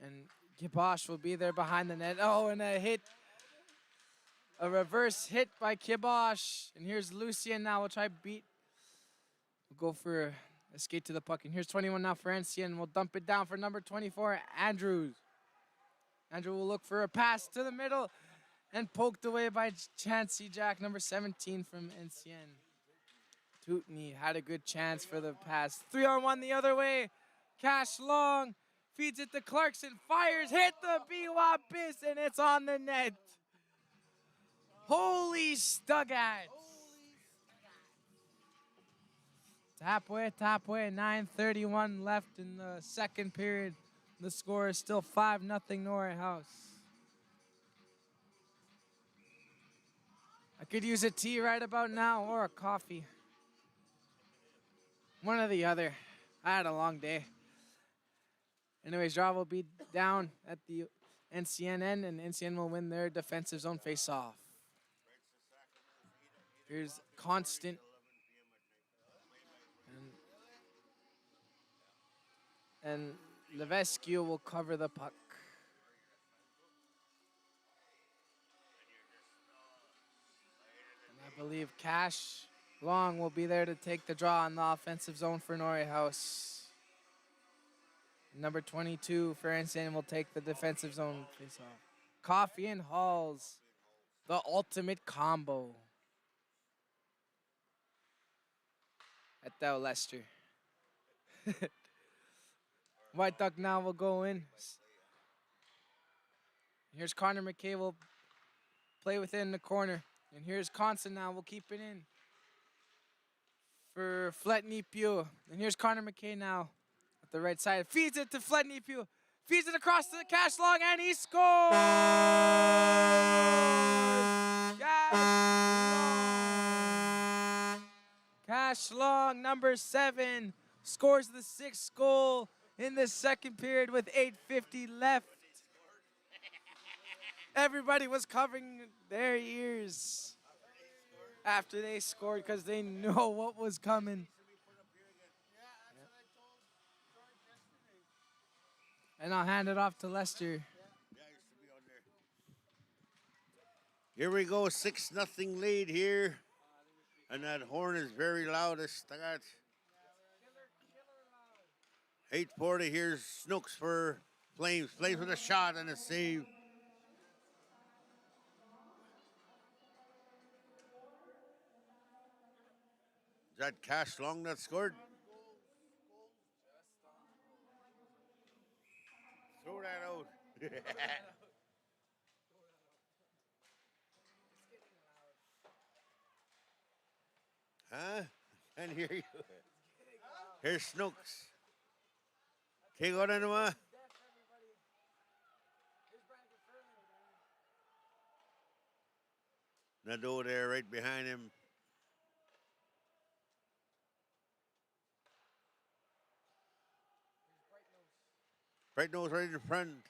And Kibosh will be there behind the net. Oh, and a hit. A reverse hit by Kibosh. And here's Lucien now. We'll try beat. We'll go for a skate to the puck. And here's 21 now for NCN. We'll dump it down for number 24, Andrews. Andrew will look for a pass to the middle. And poked away by Chancey Jack, number 17 from NCN. Tootney had a good chance for the pass. 3-on-1 the other way. Cash Long feeds it to Clarkson. Fires, hit the Biwapis, and it's on the net. Holy Stuggats. Tapway. 9:31 left in the second period. The score is still 5-0 Norway House. I could use a tea right about now or a coffee. One or the other. I had a long day. Anyways, draw will be down at the NCN end, and NCN will win their defensive zone face-off. Here's Constant. And Levescu will cover the puck. I believe Cash Long will be there to take the draw on the offensive zone for Norway House. Number 22 for NCN will take the defensive zone face-off. Coffee and Halls, the ultimate combo. At thou Lester. White Duck now will go in. Here's Connor McKay will play within the corner. And here's Constant now. We'll keep it in for Fletney Pugh. And here's Connor McKay now at the right side. Feeds it to Fletney Pugh. Feeds it across to the Cash Long, and he scores! Cash Long, number 7, scores the 6th goal in the second period with 8:50 left. Everybody was covering their ears after they scored because they know what was coming. And I'll hand it off to Lester. Here we go, 6-0 lead here. And that horn is very loud. 8:40, here's Snooks for Flames. Flames with a shot and a save. Is that Cash Long that scored? Throw that out. Huh? Can't hear you. Here's Snooks. Okay, go down to what? Nadeau there right behind him. Bright nose right in front.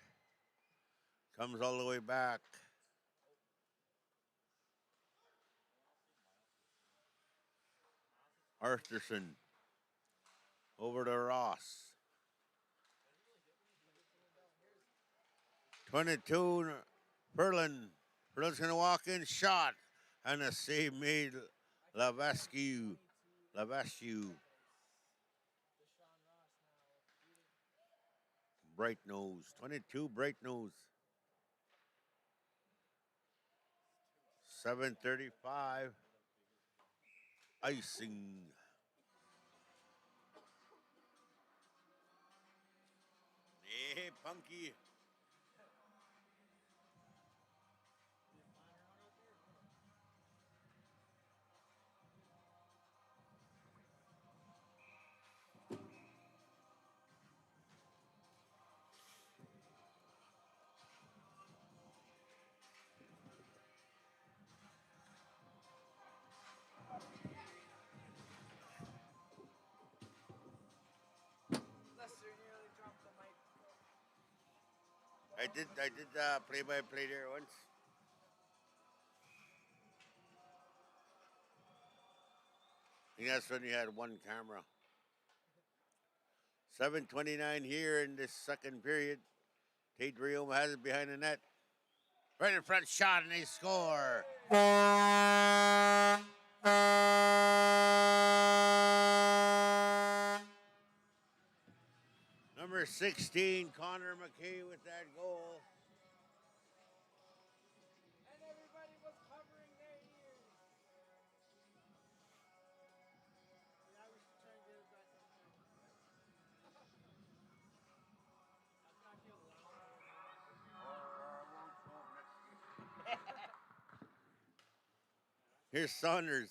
Comes all the way back. Arthurson over to Ross. 22, Perlin. Perlin's going to walk in, shot, and a save made. Lavascu. Bright nose. 22, bright nose. 7:35. Icing. Hey, Punky. I did play-by-play there once. I think that's when you had one camera. 7:29 here in this second period. Tate Riom has it behind the net. Right in front shot and they score. Number 16, Connor McKay with that goal. And everybody was covering their ears. Yeah, we should try and get it back on there. That's not get loud. Here's Saunders.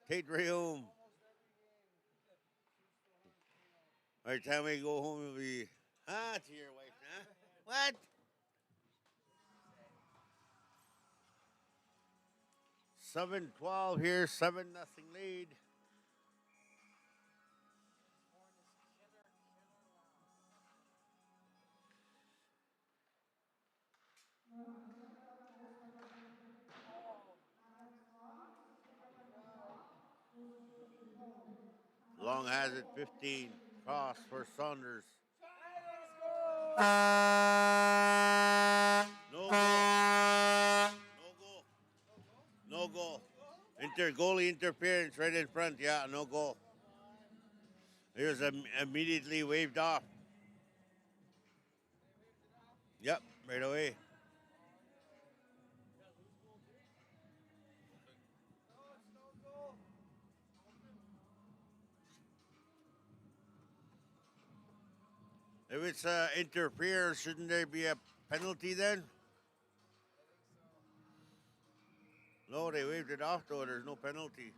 Tate Riom. Every time we go home, it'll be, to your wife, huh? What? 7-12 here, 7-0 lead. Long has it, 15. Cross for Saunders. No goal. No goal. Goalie interference right in front. Yeah, no goal. It was immediately waved off. Yep, right away. If it's interference, shouldn't there be a penalty then? No, they waved it off though. There's no penalty.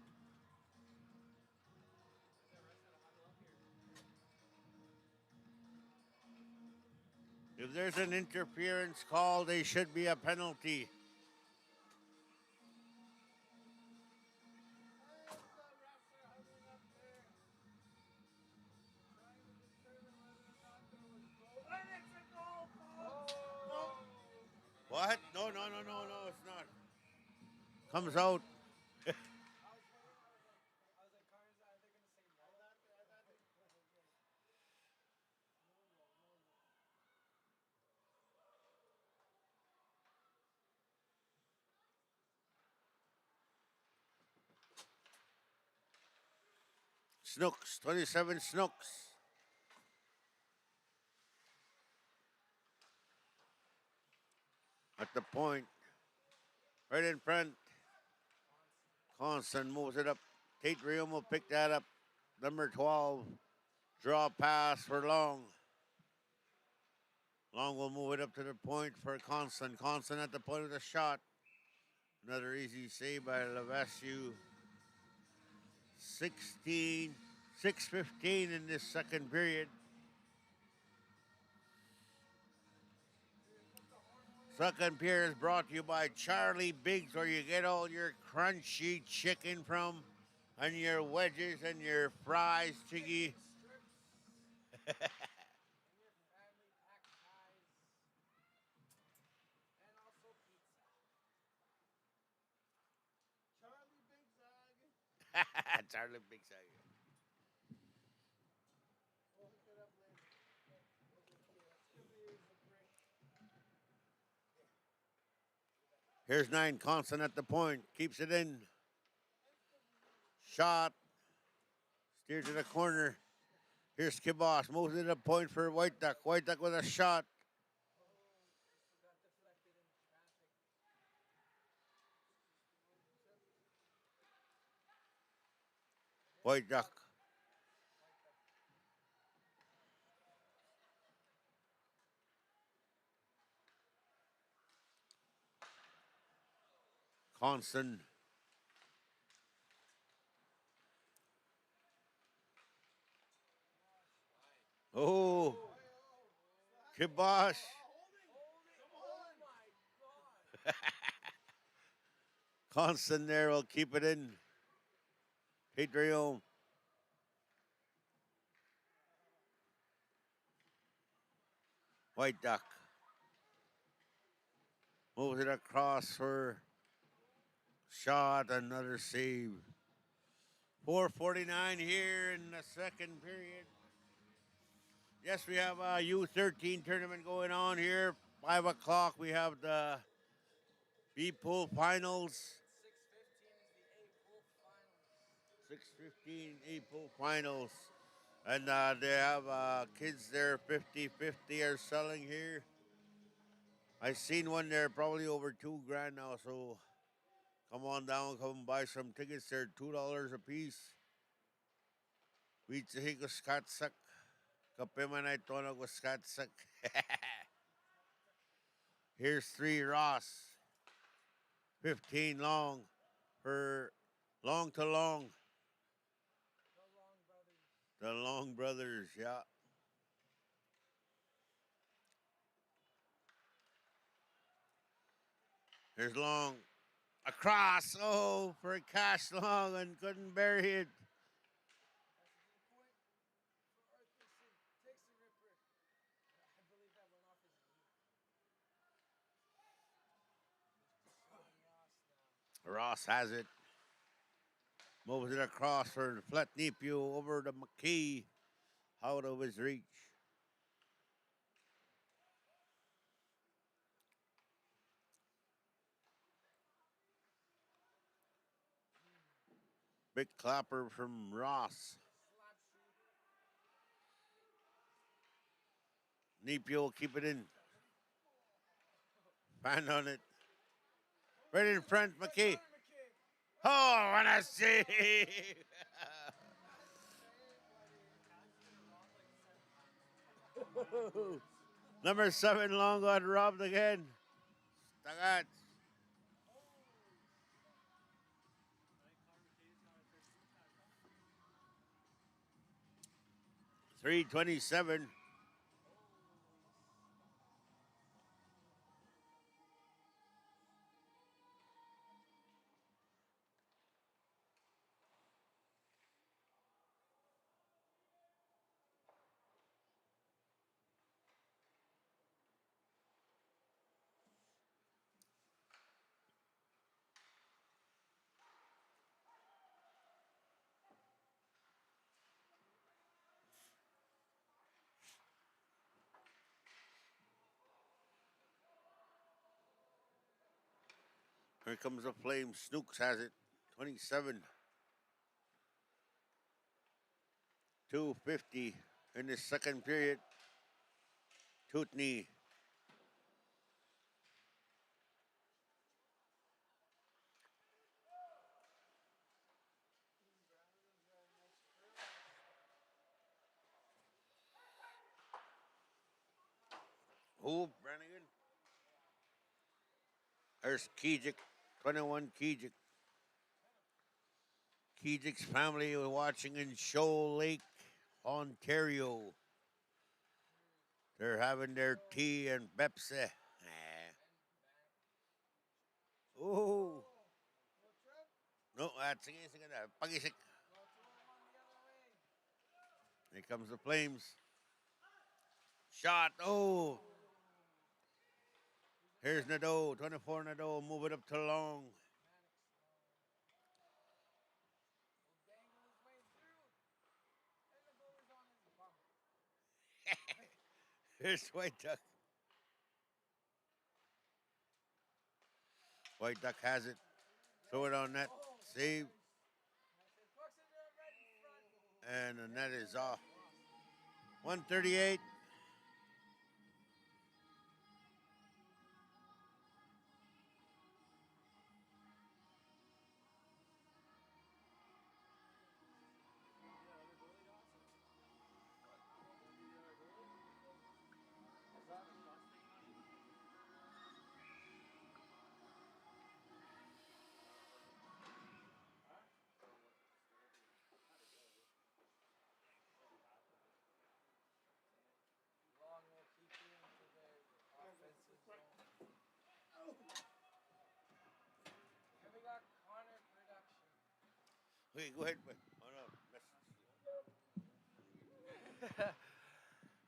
If there's an interference call, there should be a penalty. What? No, it's not. Comes out. Snooks, 27 Snooks. At the point. Right in front. Constant moves it up. Tate Riom will pick that up. Number 12. Draw pass for Long. Long will move it up to the point for Constant. Constant at the point of the shot. Another easy save by Lavassu. 6:15 in this second period. Second period is brought to you by Charlie Biggs, where you get all your crunchy chicken from, and your wedges and your fries, Chiggy. Charlie Biggs. Here's 9, Constant at the point. Keeps it in. Shot. Steers to the corner. Here's Kibos. Moves it to the point for White Duck. White Duck with a shot. White Duck. Constant. Oh. Kibosh. Constant there will keep it in. Hadrian. White Duck. Moves it across for shot, another save. 4:49 here in the second period. Yes, we have a U13 tournament going on here. 5 o'clock, we have the B pool finals. 6:15 A pool finals. And they have kids there, 50-50 are selling here. I seen one there, probably over $2,000 now. So come on down, come buy some tickets. They're $2 a piece. Vitsahigo skatsak. Kape man ay tono ko skatsak. Here's 3 Ross. 15 long for long to long. The Long Brothers, yeah. Here's Long. Across. Oh, for a cash long and couldn't bury it. Ross has it. Moves it across for Fletnipio over to McKee. Out of his reach. Big clapper from Ross. Nipio will keep it in. Fan on it. Right in front, McKee. Oh, what a save! Number 7 long got robbed again. Tagat. 3:27. Here comes the flame. Snooks has it. 27. 2:50 in the second period. Tootney. Who? Brannigan? There's Kijik. 21 Kijik. Kijik's family was watching in Shoal Lake, Ontario. They're having their tea and Pepsi. Oh. No, sige, sige na. Pagisik. Here comes the Flames. Shot. Oh. Here's Nadeau. 24 Nadeau. Move it up to long. Here's White Duck. White Duck has it. Throw it on net. Save. And the net is off. 138. Okay, go ahead. Oh, no.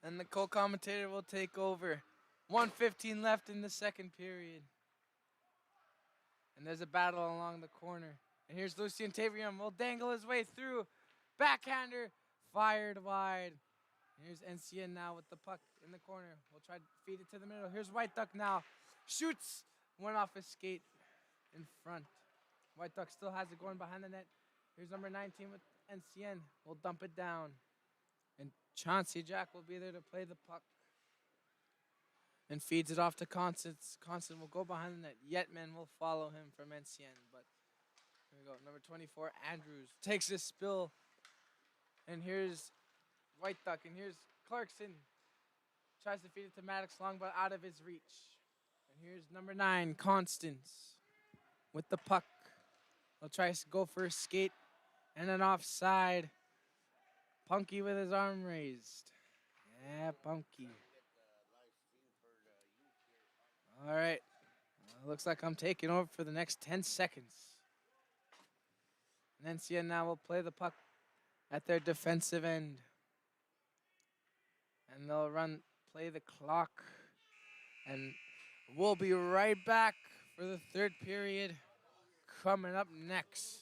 And the co-commentator will take over. 1:15 left in the second period. And there's a battle along the corner. And here's Lucien Tavrium. Will dangle his way through. Backhander. Fired wide. Here's NCN now with the puck in the corner. We'll try to feed it to the middle. Here's White Duck now. Shoots. One off his skate in front. White Duck still has it going behind the net. Here's number 19 with NCN. We'll dump it down. And Chauncey Jack will be there to play the puck. And feeds it off to Constance. Constance will go behind the net. Yetman will follow him from NCN. But here we go. Number 24, Andrews, takes a spill. And here's White Duck. And here's Clarkson. Tries to feed it to Maddox Long, but out of his reach. And here's number 9, Constance, with the puck. He'll try to go for a skate. And an offside. Punky with his arm raised. Yeah, Punky. All right. Well, looks like I'm taking over for the next 10 seconds. And NCN now will play the puck at their defensive end. And they'll play the clock. And we'll be right back for the third period coming up next.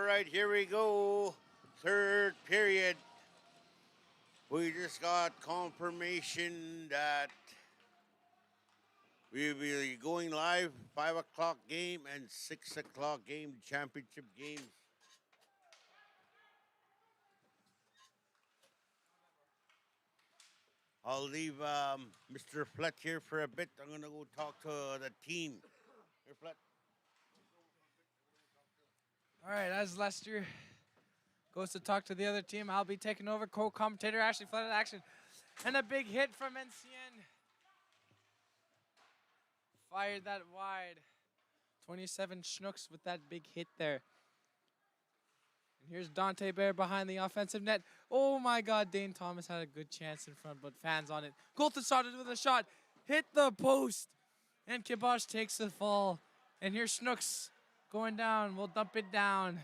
right, here we go. Third period. We just got confirmation that we'll be going live 5 o'clock game and 6 o'clock game, championship games. I'll leave Mr. Flett here for a bit. I'm gonna go talk to the team. Here, Flett. All right, as Lester goes to talk to the other team, I'll be taking over. Co-commentator Ashley flooded action. And a big hit from NCN. Fired that wide. 27 Schnooks with that big hit there. And here's Dante Bear behind the offensive net. Oh my God, Dane Thomas had a good chance in front, but fans on it. Colton started with a shot. Hit the post. And Kibosh takes the fall. And here's Schnooks going down. We'll dump it down.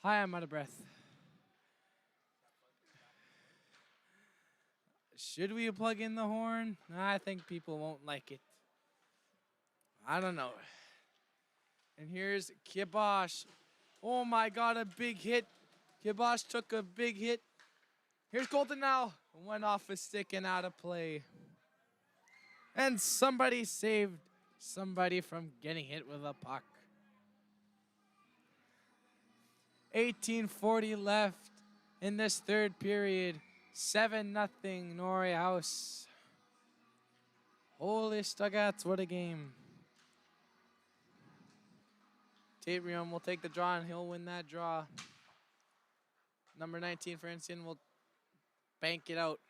Hi, I'm out of breath. Should we plug in the horn? I think people won't like it. I don't know. And here's Kibosh. Oh my God, a big hit. Kibosh took a big hit. Here's Colton now. Went off a stick and out of play. And somebody saved somebody from getting hit with a puck. 18:40 left in this third period. 7-0 Norway House. Holy Stuggats, what a game. Tabrium will take the draw and he'll win that draw. Number 19 for NCN will bank it out.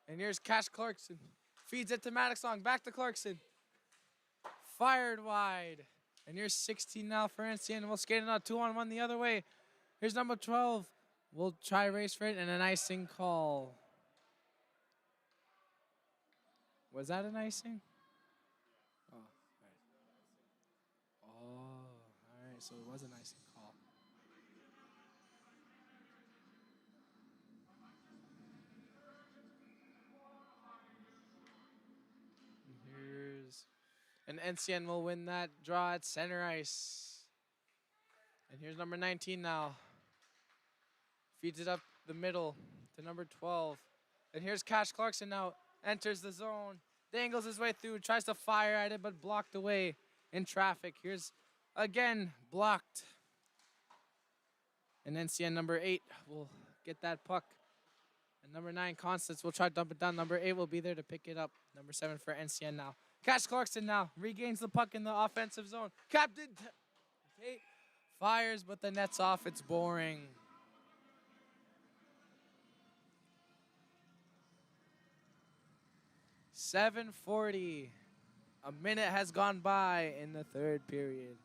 Here's Cash Clarkson. Feeds it to Maddox Long. Back to Clarkson. Fired wide. And here's 16 now for NCN. We'll skate it out 2-on-1 the other way. Here's number 12. We'll try race for it and an icing call. Was that an icing? Oh, all right, so it was an icing call. And NCN will win that draw at center ice. And here's number 19 now. Feeds it up the middle to number 12. And here's Cash Clarkson now. Enters the zone. Dangles his way through. Tries to fire at it, but blocked away in traffic. Here's again blocked. And NCN number 8 will get that puck. And number 9, Constance, will try to dump it down. Number 8 will be there to pick it up. Number 7 for NCN now. Cash Clarkson now regains the puck in the offensive zone. Captain Tate fires, but the net's off. It's boring. .740. A minute has gone by in the third period.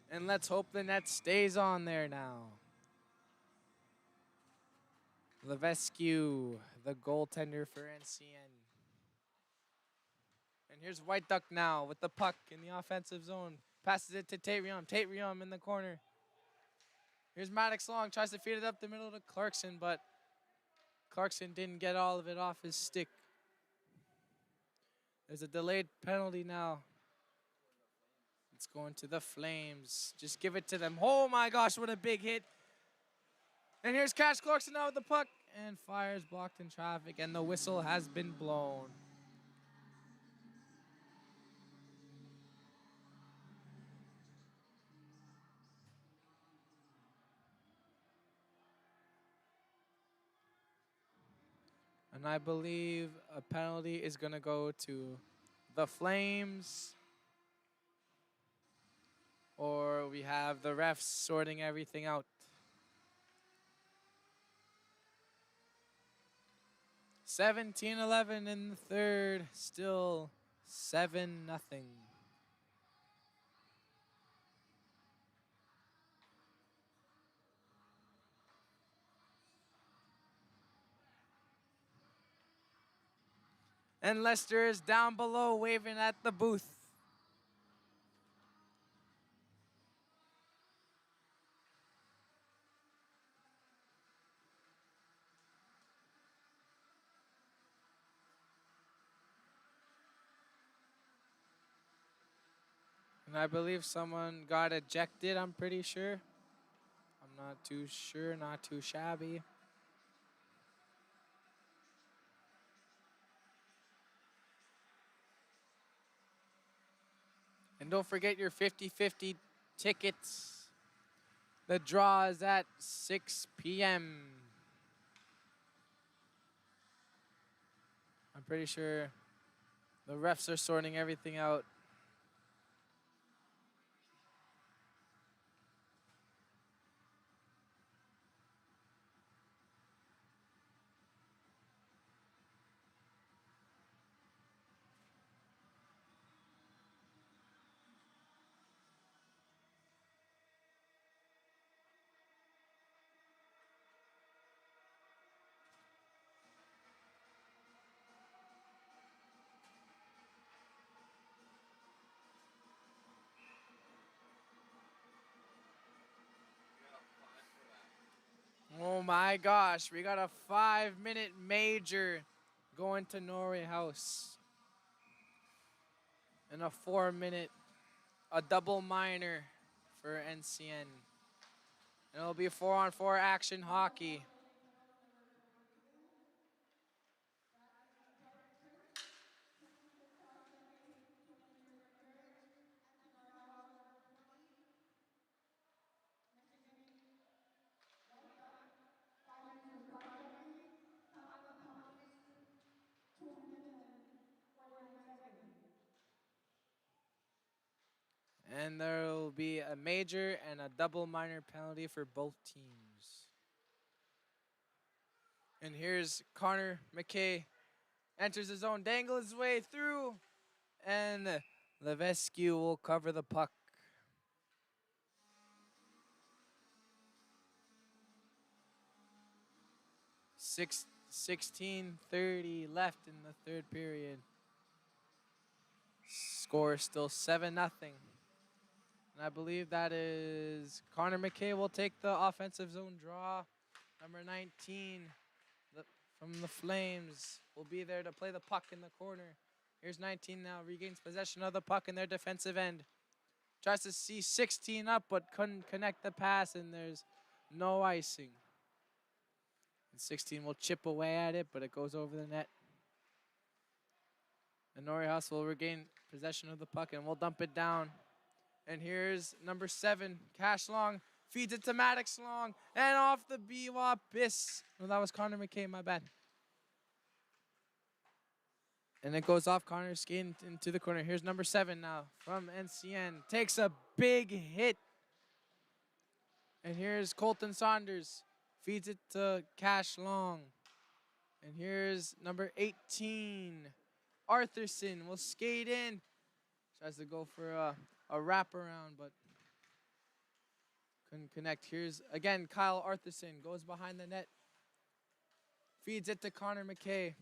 And let's hope the net stays on there now. Levesque, the goaltender for NCN. And here's White Duck now with the puck in the offensive zone. Passes it to Tatrium. Tatrium in the corner. Here's Maddox Long. Tries to feed it up the middle to Clarkson, but Clarkson didn't get all of it off his stick. There's a delayed penalty now. It's going to the Flames. Just give it to them. Oh my gosh, what a big hit. And here's Cash Clarkson now with the puck. And fires blocked in traffic, and the whistle has been blown. And I believe a penalty is going to go to the Flames. Or we have the refs sorting everything out. 17-11 in the third. Still 7-0. And Lester is down below waving at the booth. And I believe someone got ejected, I'm pretty sure. I'm not too sure, not too shabby. And don't forget your 50-50 tickets. The draw is at 6 p.m. I'm pretty sure the refs are sorting everything out. Oh my gosh, we got a 5-minute major going to Norway House. And a 4-minute, a double minor for NCN. And it'll be 4-on-4 action hockey. And there will be a major and a double minor penalty for both teams. And here's Connor McKay. Enters his zone, dangles his way through. And Levesque will cover the puck. 16:30 left in the third period. Score still 7-0. And I believe that is Connor McKay will take the offensive zone draw. Number 19 from the Flames will be there to play the puck in the corner. Here's 19 now, regains possession of the puck in their defensive end. Tries to see 16 up, but couldn't connect the pass, and there's no icing. And 16 will chip away at it, but it goes over the net. And Norway House will regain possession of the puck, and we'll dump it down. And here's number 7, Cash Long. Feeds it to Maddox Long. And off the B-Wop miss. No, that was Connor McKay, my bad. And it goes off Connor skating into the corner. Here's number 7 now from NCN. Takes a big hit. And here's Colton Saunders. Feeds it to Cash Long. And here's number 18, Arthurson. Will skate in. Tries to go for a wraparound, but couldn't connect. Here's, again, Kyle Arthurson. Goes behind the net. Feeds it to Connor McKay.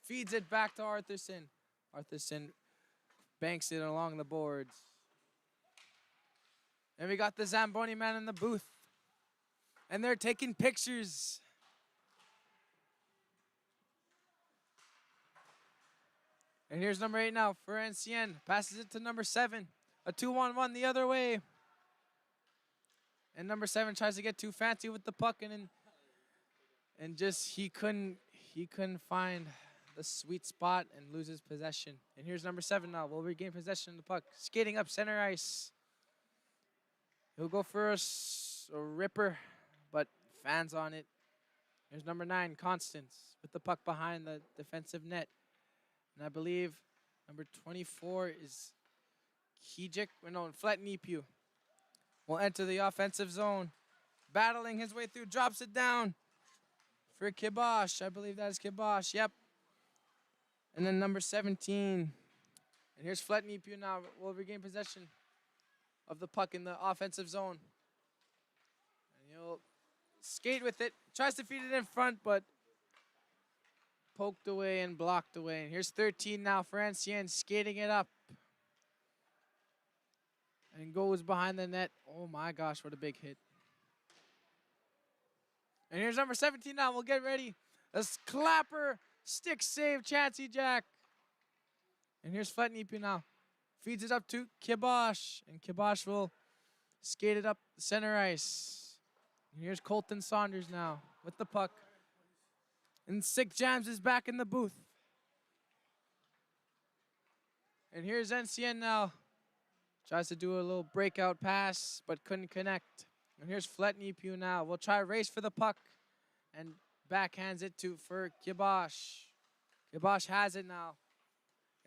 Feeds it back to Arthurson. Arthurson banks it along the boards. And we got the Zamboni man in the booth. And they're taking pictures. And here's number 8 now for NCN. Passes it to number 7. A 2-on-1 the other way. And number 7 tries to get too fancy with the puck, and just he couldn't find the sweet spot and loses possession. And here's number 7 now. Will regain possession of the puck. Skating up center ice. He'll go for a ripper, but fans on it. Here's number 9, Constance, with the puck behind the defensive net. And I believe number 24 is Kijik, or no, Fletnipiu. Will enter the offensive zone. Battling his way through, drops it down for Kibosh. I believe that is Kibosh, yep. And then number 17. And here's Fletnipiu now. Will regain possession of the puck in the offensive zone. And he'll skate with it. Tries to feed it in front, but poked away and blocked away. And here's 13 now for NCN, skating it up. And goes behind the net. Oh my gosh, what a big hit. And here's number 17 now. We'll get ready. A clapper, stick save, Chancey Jack. And here's Fletnipiu now. Feeds it up to Kibosh. And Kibosh will skate it up the center ice. And here's Colton Saunders now with the puck. And Sick Jams is back in the booth. And here's NCN now. Tries to do a little breakout pass, but couldn't connect. And here's Fletnipew now. We'll try race for the puck. And backhands it for Kibosh. Kibosh has it now.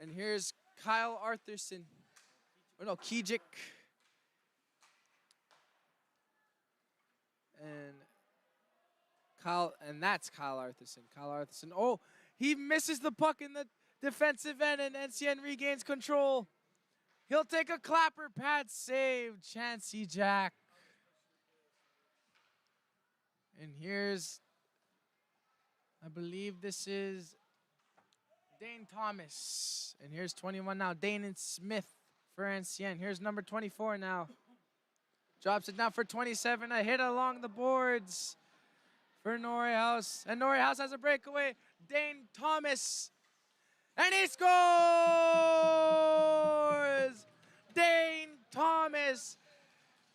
And here's Kyle Arthurson. Oh no, Kijik. And that's Kyle Arthurson. Kyle Arthurson. Oh, he misses the puck in the defensive end, and NCN regains control. He'll take a clapper pad save, Chancey Jack. And here's, I believe this is Dane Thomas. And here's 21 now, Dane and Smith for NCN. Here's number 24 now. Drops it down for 27. A hit along the boards for Norway House. And Norway House has a breakaway. Dane Thomas. And he scores! Dane Thomas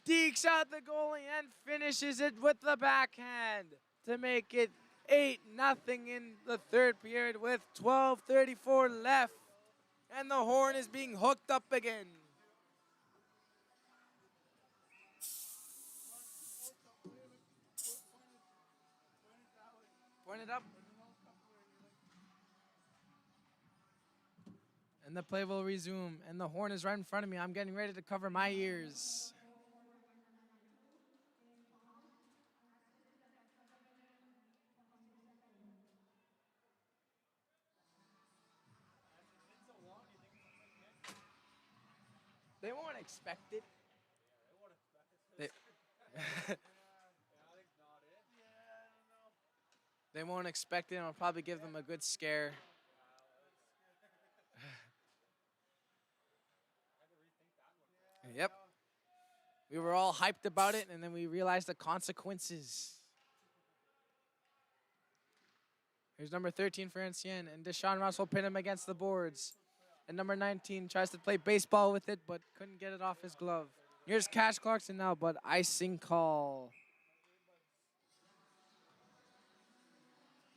dekes out the goalie and finishes it with the backhand to make it 8-0 in the third period with 12:34 left. And the horn is being hooked up again. Point it up. And the play will resume. And the horn is right in front of me. I'm getting ready to cover my ears. They won't expect it. They won't expect it, and I'll probably give them a good scare. Yep. We were all hyped about it, and then we realized the consequences. Here's number 13 for NCN, and Deshaun Ross will pin him against the boards. And number 19 tries to play baseball with it, but couldn't get it off his glove. Here's Cash Clarkson now, but icing call.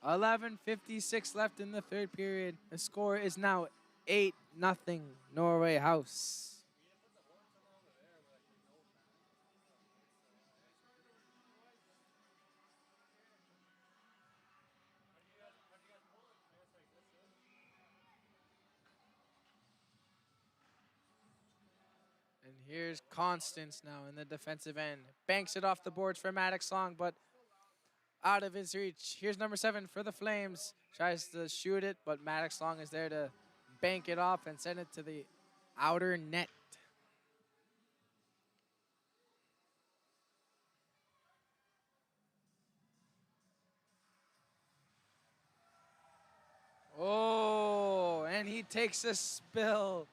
11:56 left in the third period. The score is now 8-0 Norway House. And here's Constance now in the defensive end. Banks it off the boards for Maddox Long, but out of his reach. Here's number 7 for the Flames. Tries to shoot it, but Maddox Long is there to bank it off and send it to the outer net. Oh, and he takes a spill.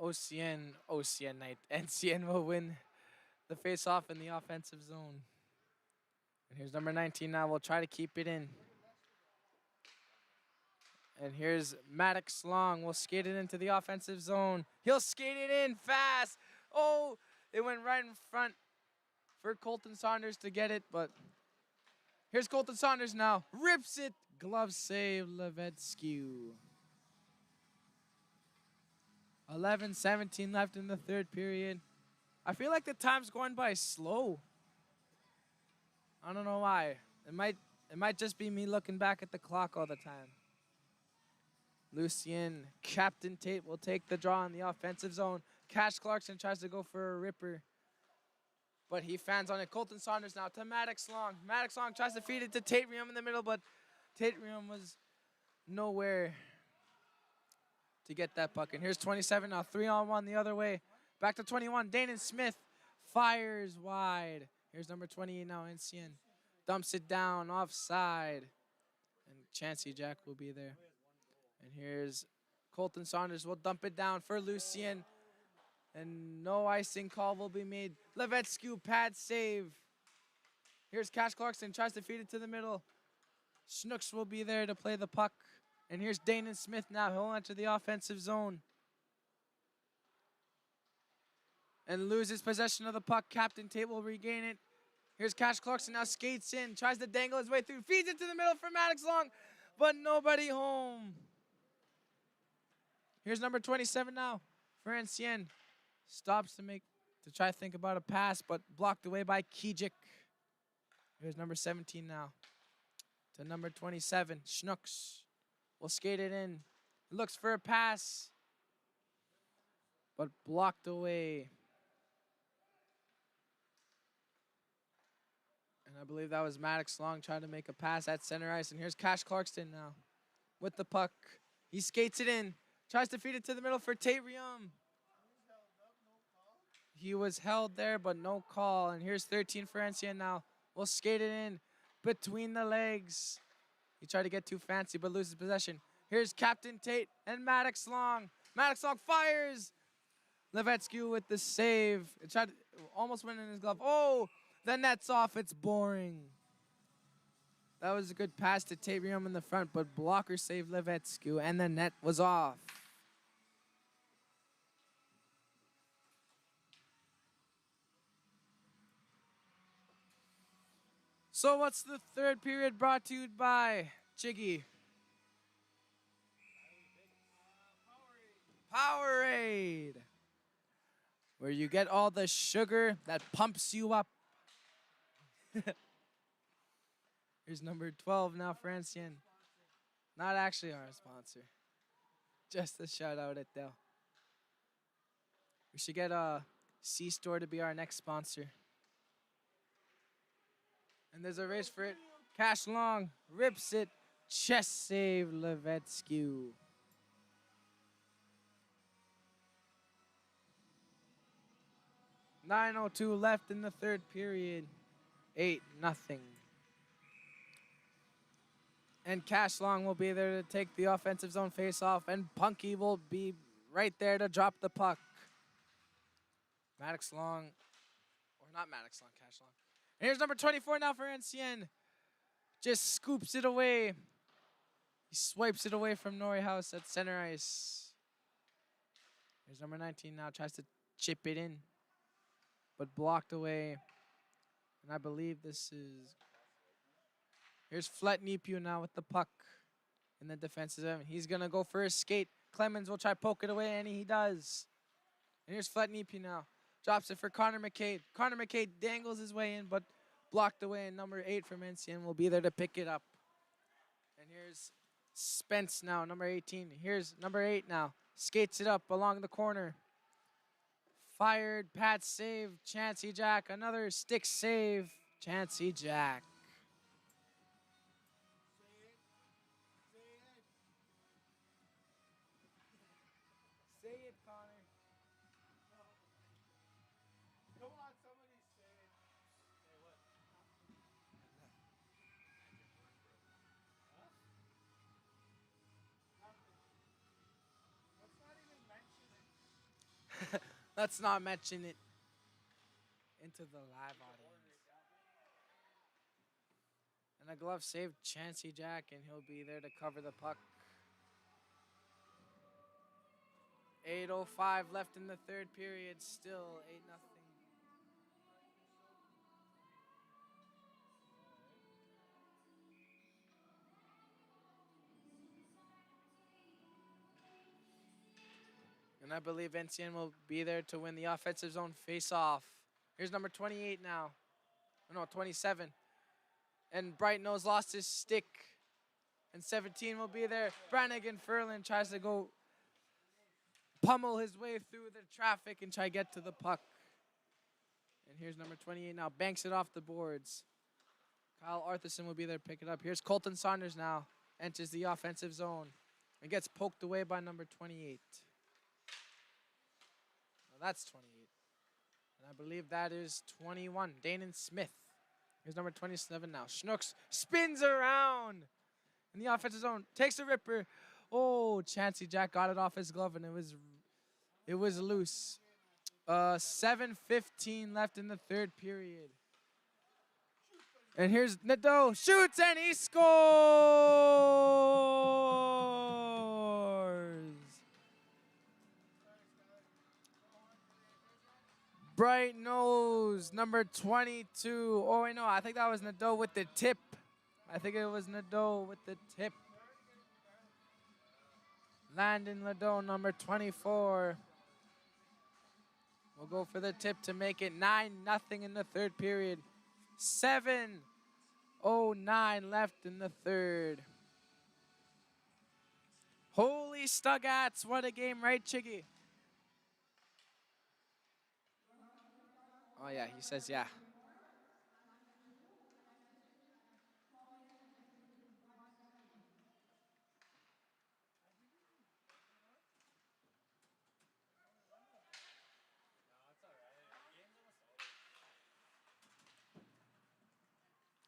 OCN night. NCN will win the face-off in the offensive zone. And here's number 19 now. We'll try to keep it in. And here's Maddox Long. We'll skate it into the offensive zone. He'll skate it in fast. Oh, it went right in front for Colton Saunders to get it, but here's Colton Saunders now. Rips it. Glove save, Levetsky. 11:17 left in the third period. I feel like the time's going by slow. I don't know why. It might just be me looking back at the clock all the time. Lucien, Captain Tate will take the draw in the offensive zone. Cash Clarkson tries to go for a ripper, but he fans on it. Colton Saunders now to Maddox Long. Maddox Long tries to feed it to Tate Riom in the middle, but Tate Riom was nowhere to get that puck. And here's 27 now, 3-on-1 the other way. Back to 21, Danon Smith fires wide. Here's number 28 now, NCN. Dumps it down, offside. And Chancey Jack will be there. And here's Colton Saunders will dump it down for Lucien. And no icing call will be made. Levetsky pad save. Here's Cash Clarkson, tries to feed it to the middle. Schnooks will be there to play the puck. And here's Danon Smith now. He'll enter the offensive zone. And loses possession of the puck. Captain Tate will regain it. Here's Cash Clarkson now, skates in, tries to dangle his way through, feeds it to the middle for Maddox Long, but nobody home. Here's number 27 now for NCN. Stops to try to think about a pass, but blocked away by Kijik. Here's number 17 now to number 27. Schnooks will skate it in. Looks for a pass, but blocked away. And I believe that was Maddox Long trying to make a pass at center ice. And here's Cash Clarkson now with the puck. He skates it in. Tries to feed it to the middle for Tate Riom. He was held there, but no call. And here's 13 for NCN now. We'll skate it in between the legs. He tried to get too fancy, but loses possession. Here's Captain Tate and Maddox Long. Maddox Long fires. Levetsky with the save. It tried to, almost went in his glove. Oh, the net's off. It's boring. That was a good pass to Tate Riom in the front, but blocker saved Levetsky, and the net was off. So what's the third period brought to you by Chiggy? Powerade, where you get all the sugar that pumps you up. Here's number 12 now for NCN. Not actually our sponsor. Just a shout out at Dell. We should get a C-Store to be our next sponsor. And there's a race for it. Cash Long rips it. Chest save Levetsky. .9:02 left in the third period. 8-0. And Cash Long will be there to take the offensive zone face-off, and Punky will be right there to drop the puck. Maddox Long, or not Maddox Long, Cash Long. And here's number 24 now for NCN. Just scoops it away. He swipes it away from Norway House at center ice. Here's number 19 now, tries to chip it in, but blocked away. And I believe this is... Here's Fletnipiu now with the puck in the defensive end. He's going to go for a skate. Clemens will try to poke it away, and he does. And here's Fletnipiu now. Drops it for Connor McCabe. Connor McCabe dangles his way in, but blocked away, and number 8 from NCN will be there to pick it up. And here's Spence now, number 18. Here's number 8 now. Skates it up along the corner. Fired, pad save, Chancey Jack. Another stick save, Chancey Jack. Say it, Connor. Come on, somebody say it. Say what? Let's not even mention it. Let's not mention it into the live audience. And a glove saved Chancey Jack, and he'll be there to cover the puck. 8:05 left in the third period, still 8-0. And I believe NCN will be there to win the offensive zone face-off. Here's number 28 now. Oh, no, 27. And Brighton-Nose lost his stick. And 17 will be there. Brannigan Furlan tries to go pummel his way through the traffic and try to get to the puck. And here's number 28 now. Banks it off the boards. Kyle Arthurson will be there to pick it up. Here's Colton Saunders now. Enters the offensive zone. And gets poked away by number 28. That's 28. And I believe that is 21. Danon Smith. Here's number 27 now. Schnooks spins around in the offensive zone. Takes a ripper. Oh, Chancey Jack got it off his glove, and it was loose. 7:15 left in the third period. And here's Nadeau, shoots and he scores! Bright nose, number 22. Oh, wait, no, I think that was Nadeau with the tip. I think it was Nadeau with the tip. Landon Nadeau, number 24. We'll go for the tip to make it 9-0 in the third period. 7:09 left in the third. Holy Stuggats, what a game, right, Chiggy? Oh, yeah, he says yeah.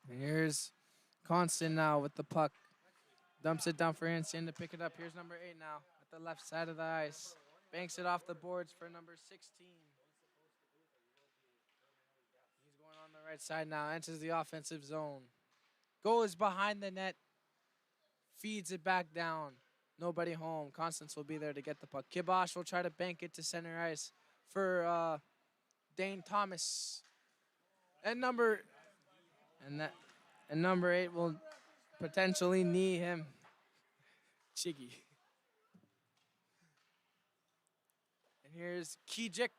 And here's Constant now with the puck. Dumps it down for NCN to pick it up. Here's number 8 now at the left side of the ice. Banks it off the boards for number 16. He's going on the right side now. Enters the offensive zone. Goal is behind the net. Feeds it back down. Nobody home. Constance will be there to get the puck. Kibosh will try to bank it to center ice for Dane Thomas. And number 8 will potentially knee him. Chiggy. And here's Kijik.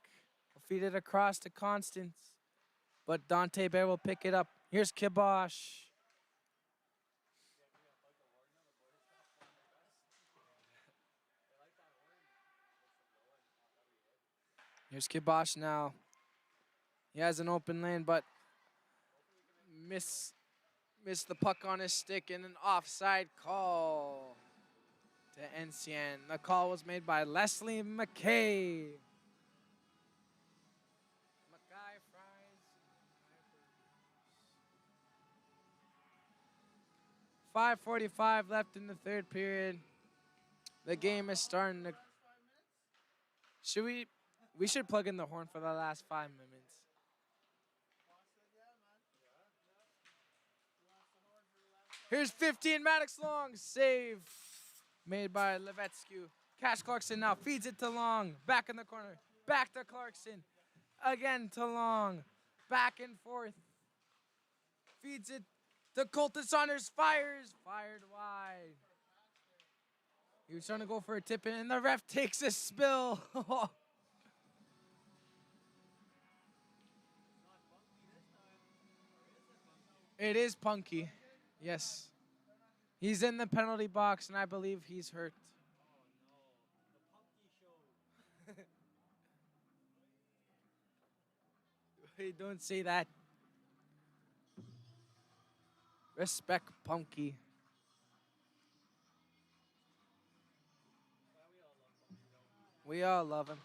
Will feed it across to Constance. But Dante Bear will pick it up. Here's Kibosh. Here's Kibosh now. He has an open lane, but missed the puck on his stick in an offside call to NCN. The call was made by Leslie McKay. Mackay fries. 5:45 left in the third period. The game is starting to. We should plug in the horn for the last 5 minutes. Here's 15, Maddox Long, save made by Levetsky. Cash Clarkson now feeds it to Long, back in the corner, back to Clarkson, again to Long, back and forth. Feeds it to Colton Saunders, fired wide. He was trying to go for a tip in, and the ref takes a spill. It is Punky. Yes. He's in the penalty box, and I believe he's hurt. Hey, don't say that. Respect Punky. We all love him.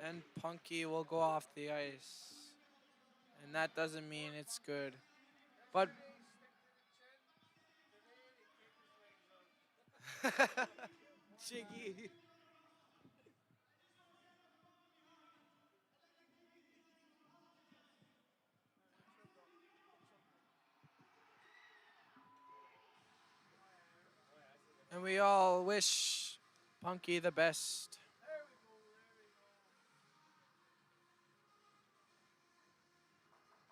And Punky will go off the ice. And that doesn't mean it's good. But Chiggy. And we all wish Punky the best.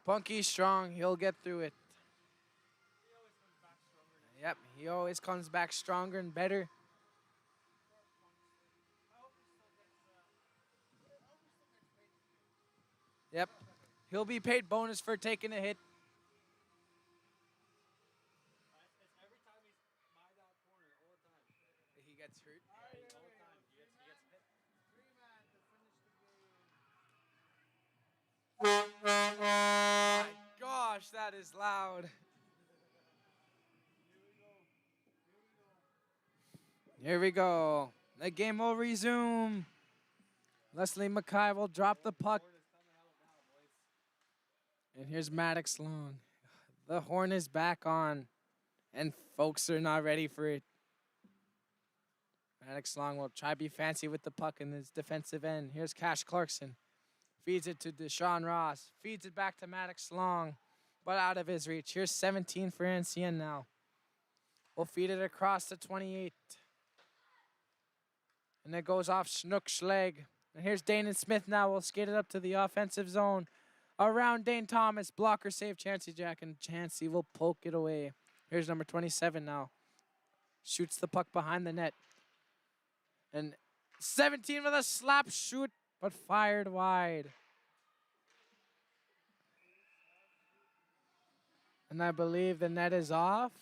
Punky's strong. He'll get through it. Yep, he always comes back stronger and better. Yep, he'll be paid bonus for taking a hit. He gets hurt. My gosh, that is loud. Here we go. The game will resume. Leslie Mackay will drop the puck. And here's Maddox Long. The horn is back on. And folks are not ready for it. Maddox Long will try to be fancy with the puck in his defensive end. Here's Cash Clarkson. Feeds it to Deshaun Ross. Feeds it back to Maddox Long. But out of his reach. Here's 17 for NCN now. We'll feed it across to 28. And it goes off Schnook's leg. And here's Dane Smith now. We'll skate it up to the offensive zone. Around Dane Thomas. Blocker save Chancey Jack. And Chancey will poke it away. Here's number 27 now. Shoots the puck behind the net. And 17 with a slap shoot, but fired wide. And I believe the net is off.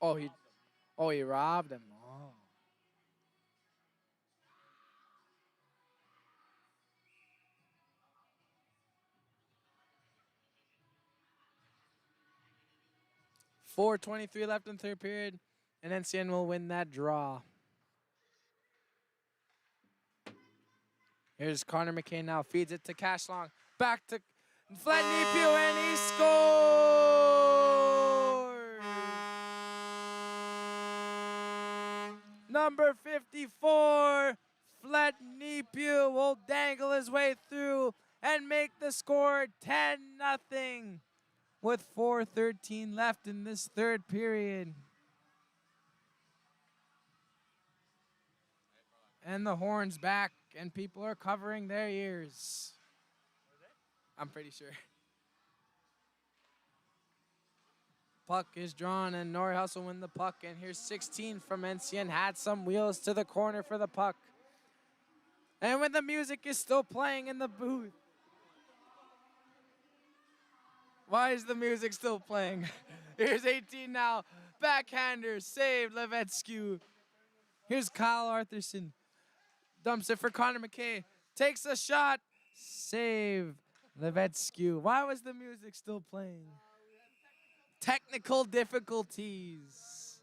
Oh, he robbed him. Oh. .4:23 left in the third period, and NCN will win that draw. Here's Connor McKay now. Feeds it to Cash Long. Back to Flatney-Pugh, and he scores! Number 54, Flatney-Pugh will dangle his way through and make the score 10-0 with 4:13 left in this third period. And the horn's back, and people are covering their ears. I'm pretty sure. Puck is drawn, and Norway House will win the puck. And here's 16 from NCN. Had some wheels to the corner for the puck. And when the music is still playing in the booth. Why is the music still playing? Here's 18 now. Backhander, save Levetsky. Here's Kyle Arthurson. Dumps it for Connor McKay. Takes a shot. Save Levetsky. Why was the music still playing? Technical difficulties.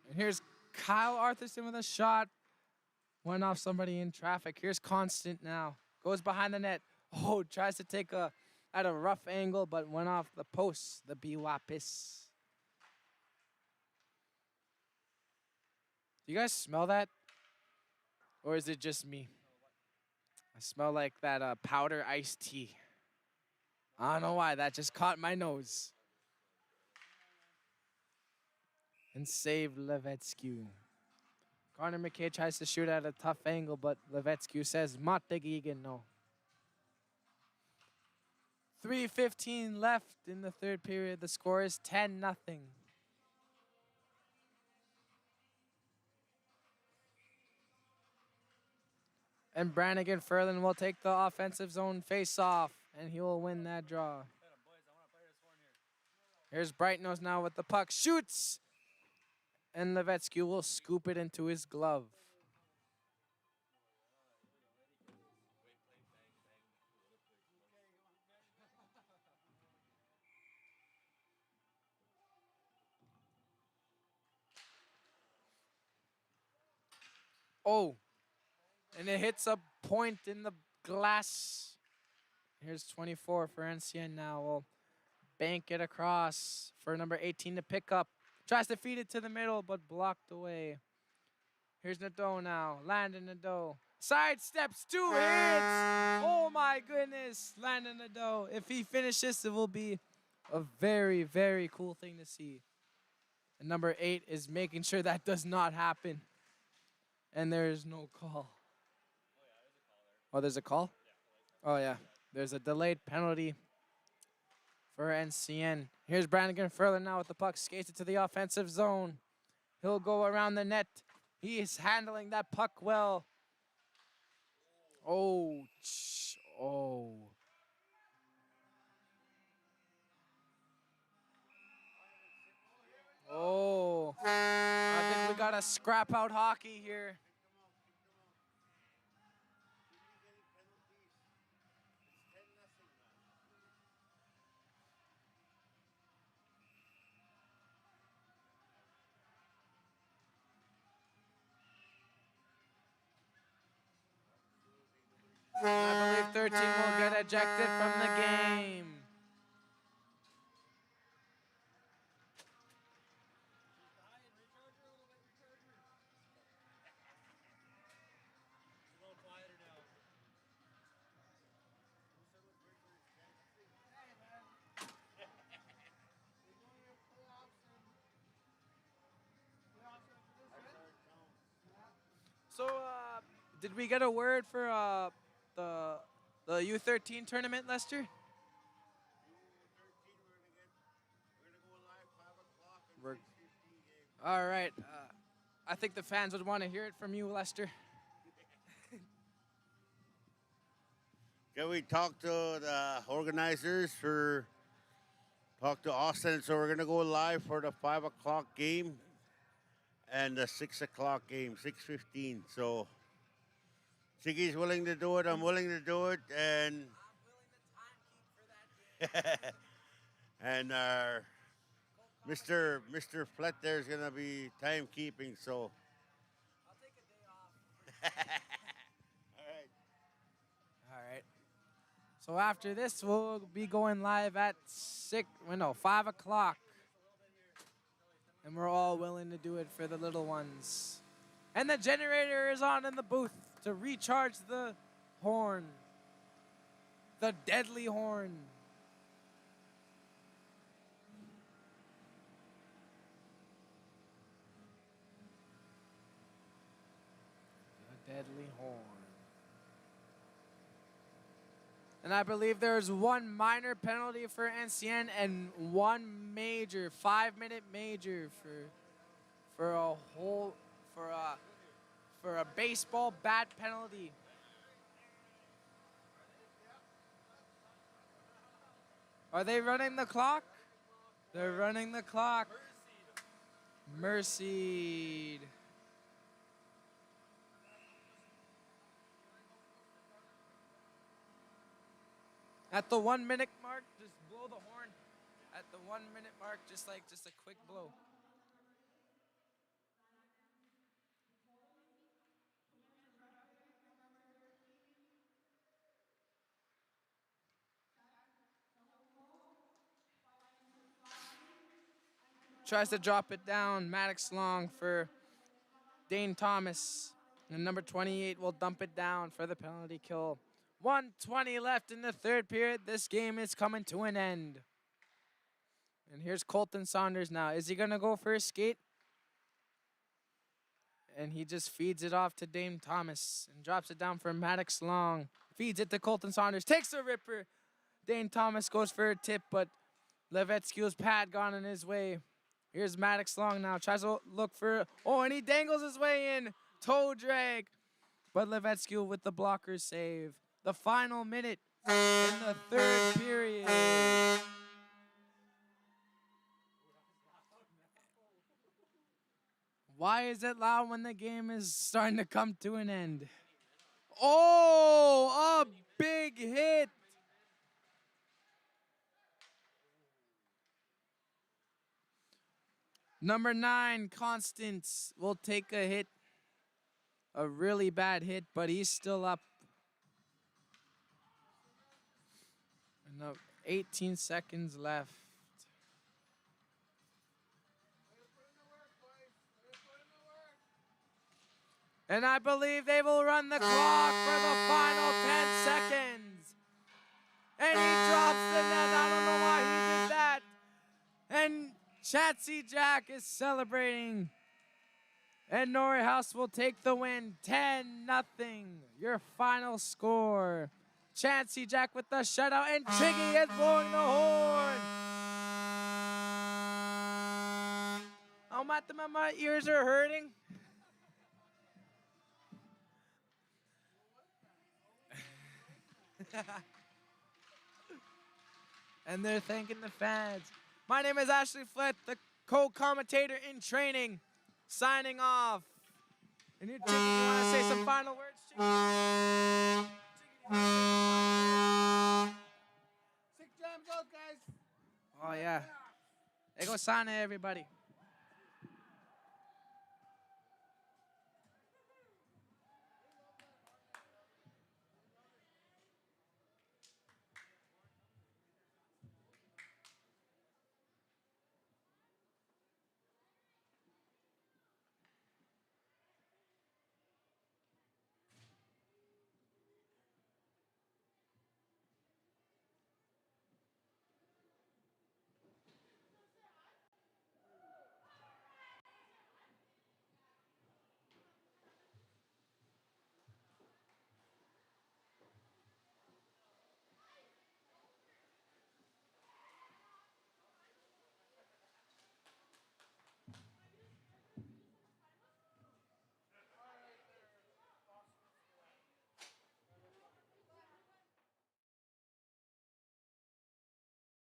And here's Kyle Arthurson with a shot. Went off somebody in traffic. Here's Constant now. Goes behind the net. Oh, tries to take at a rough angle, but went off the post. The Biwapis. Do you guys smell that? Or is it just me? I smell like that powder iced tea. I don't know why. That just caught my nose. And saved Levetsky. Connor McKay tries to shoot at a tough angle, but Levetsky says, Mategigan, no. 3:15 left in the third period. The score is 10-0. And Brannigan Furlan will take the offensive zone face-off, and he will win that draw. Here's Brightnose now with the puck. Shoots! And Levetsky will scoop it into his glove. Oh, and it hits a point in the glass. Here's 24 for NCN now. We'll bank it across for number 18 to pick up. Tries to feed it to the middle, but blocked away. Here's Nadeau now. Landon Nadeau. Side steps, 2 hits. Oh my goodness. Landon Nadeau. If he finishes, it will be a very, very cool thing to see. And number 8 is making sure that does not happen. And there is no call. Oh, there's a call? Oh, yeah. There's a delayed penalty for NCN. Here's Brannigan Furler now with the puck. Skates it to the offensive zone. He'll go around the net. He is handling that puck well. Oh. Oh. I think we got a scrap out hockey here. I believe 13 will get ejected from the game. So, did we get a word for the U13 tournament, Lester? All right. I think the fans would want to hear it from you, Lester. Can we talk to the organizers talk to Austin? So we're gonna go live for the 5 o'clock game and the 6 o'clock game, 6:15. So Siggy's willing to do it. I'm willing to do it, and and Mr. Flett there is gonna be timekeeping. So. I'll take a day off. All right. So after this, we'll be going live at 5 o'clock. And we're all willing to do it for the little ones. And the generator is on in the booth to recharge the horn. The deadly horn. The deadly horn. And I believe there's one minor penalty for NCN and one major, 5-minute major for a baseball bat penalty. Are they running the clock? They're running the clock. Mercied. At the 1 minute mark, just blow the horn. At the 1 minute mark, just a quick blow. Tries to drop it down. Maddox long for Dane Thomas. And number 28 will dump it down for the penalty kill. 1:20 left in the third period. This game is coming to an end. And here's Colton Saunders now. Is he going to go for a skate? And he just feeds it off to Dane Thomas and drops it down for Maddox Long. Feeds it to Colton Saunders. Takes a ripper. Dane Thomas goes for a tip, but Levetsky's pad gone in his way. Here's Maddox Long now. Tries to look for... Oh, and he dangles his way in. Toe drag. But Levetsky with the blocker save. The final minute in the third period. Why is it loud when the game is starting to come to an end? Oh, a big hit. Number 9, Constance, will take a hit. A really bad hit, but he's still up. No, 18 seconds left. And I believe they will run the clock for the final 10 seconds. And he drops the net. I don't know why he did that. And Chansey Jack is celebrating. And Norway House will take the win 10-0. Your final score. Chansey Jack with the shutout. And Chiggy is blowing the horn. Oh, my ears are hurting. And they're thanking the fans. My name is Ashley Flett, the co-commentator in training, signing off. And you, Chicky, you want to say some final words, Chicky? Sick jams out, guys. Oh, yeah. Hey, go sign it, everybody.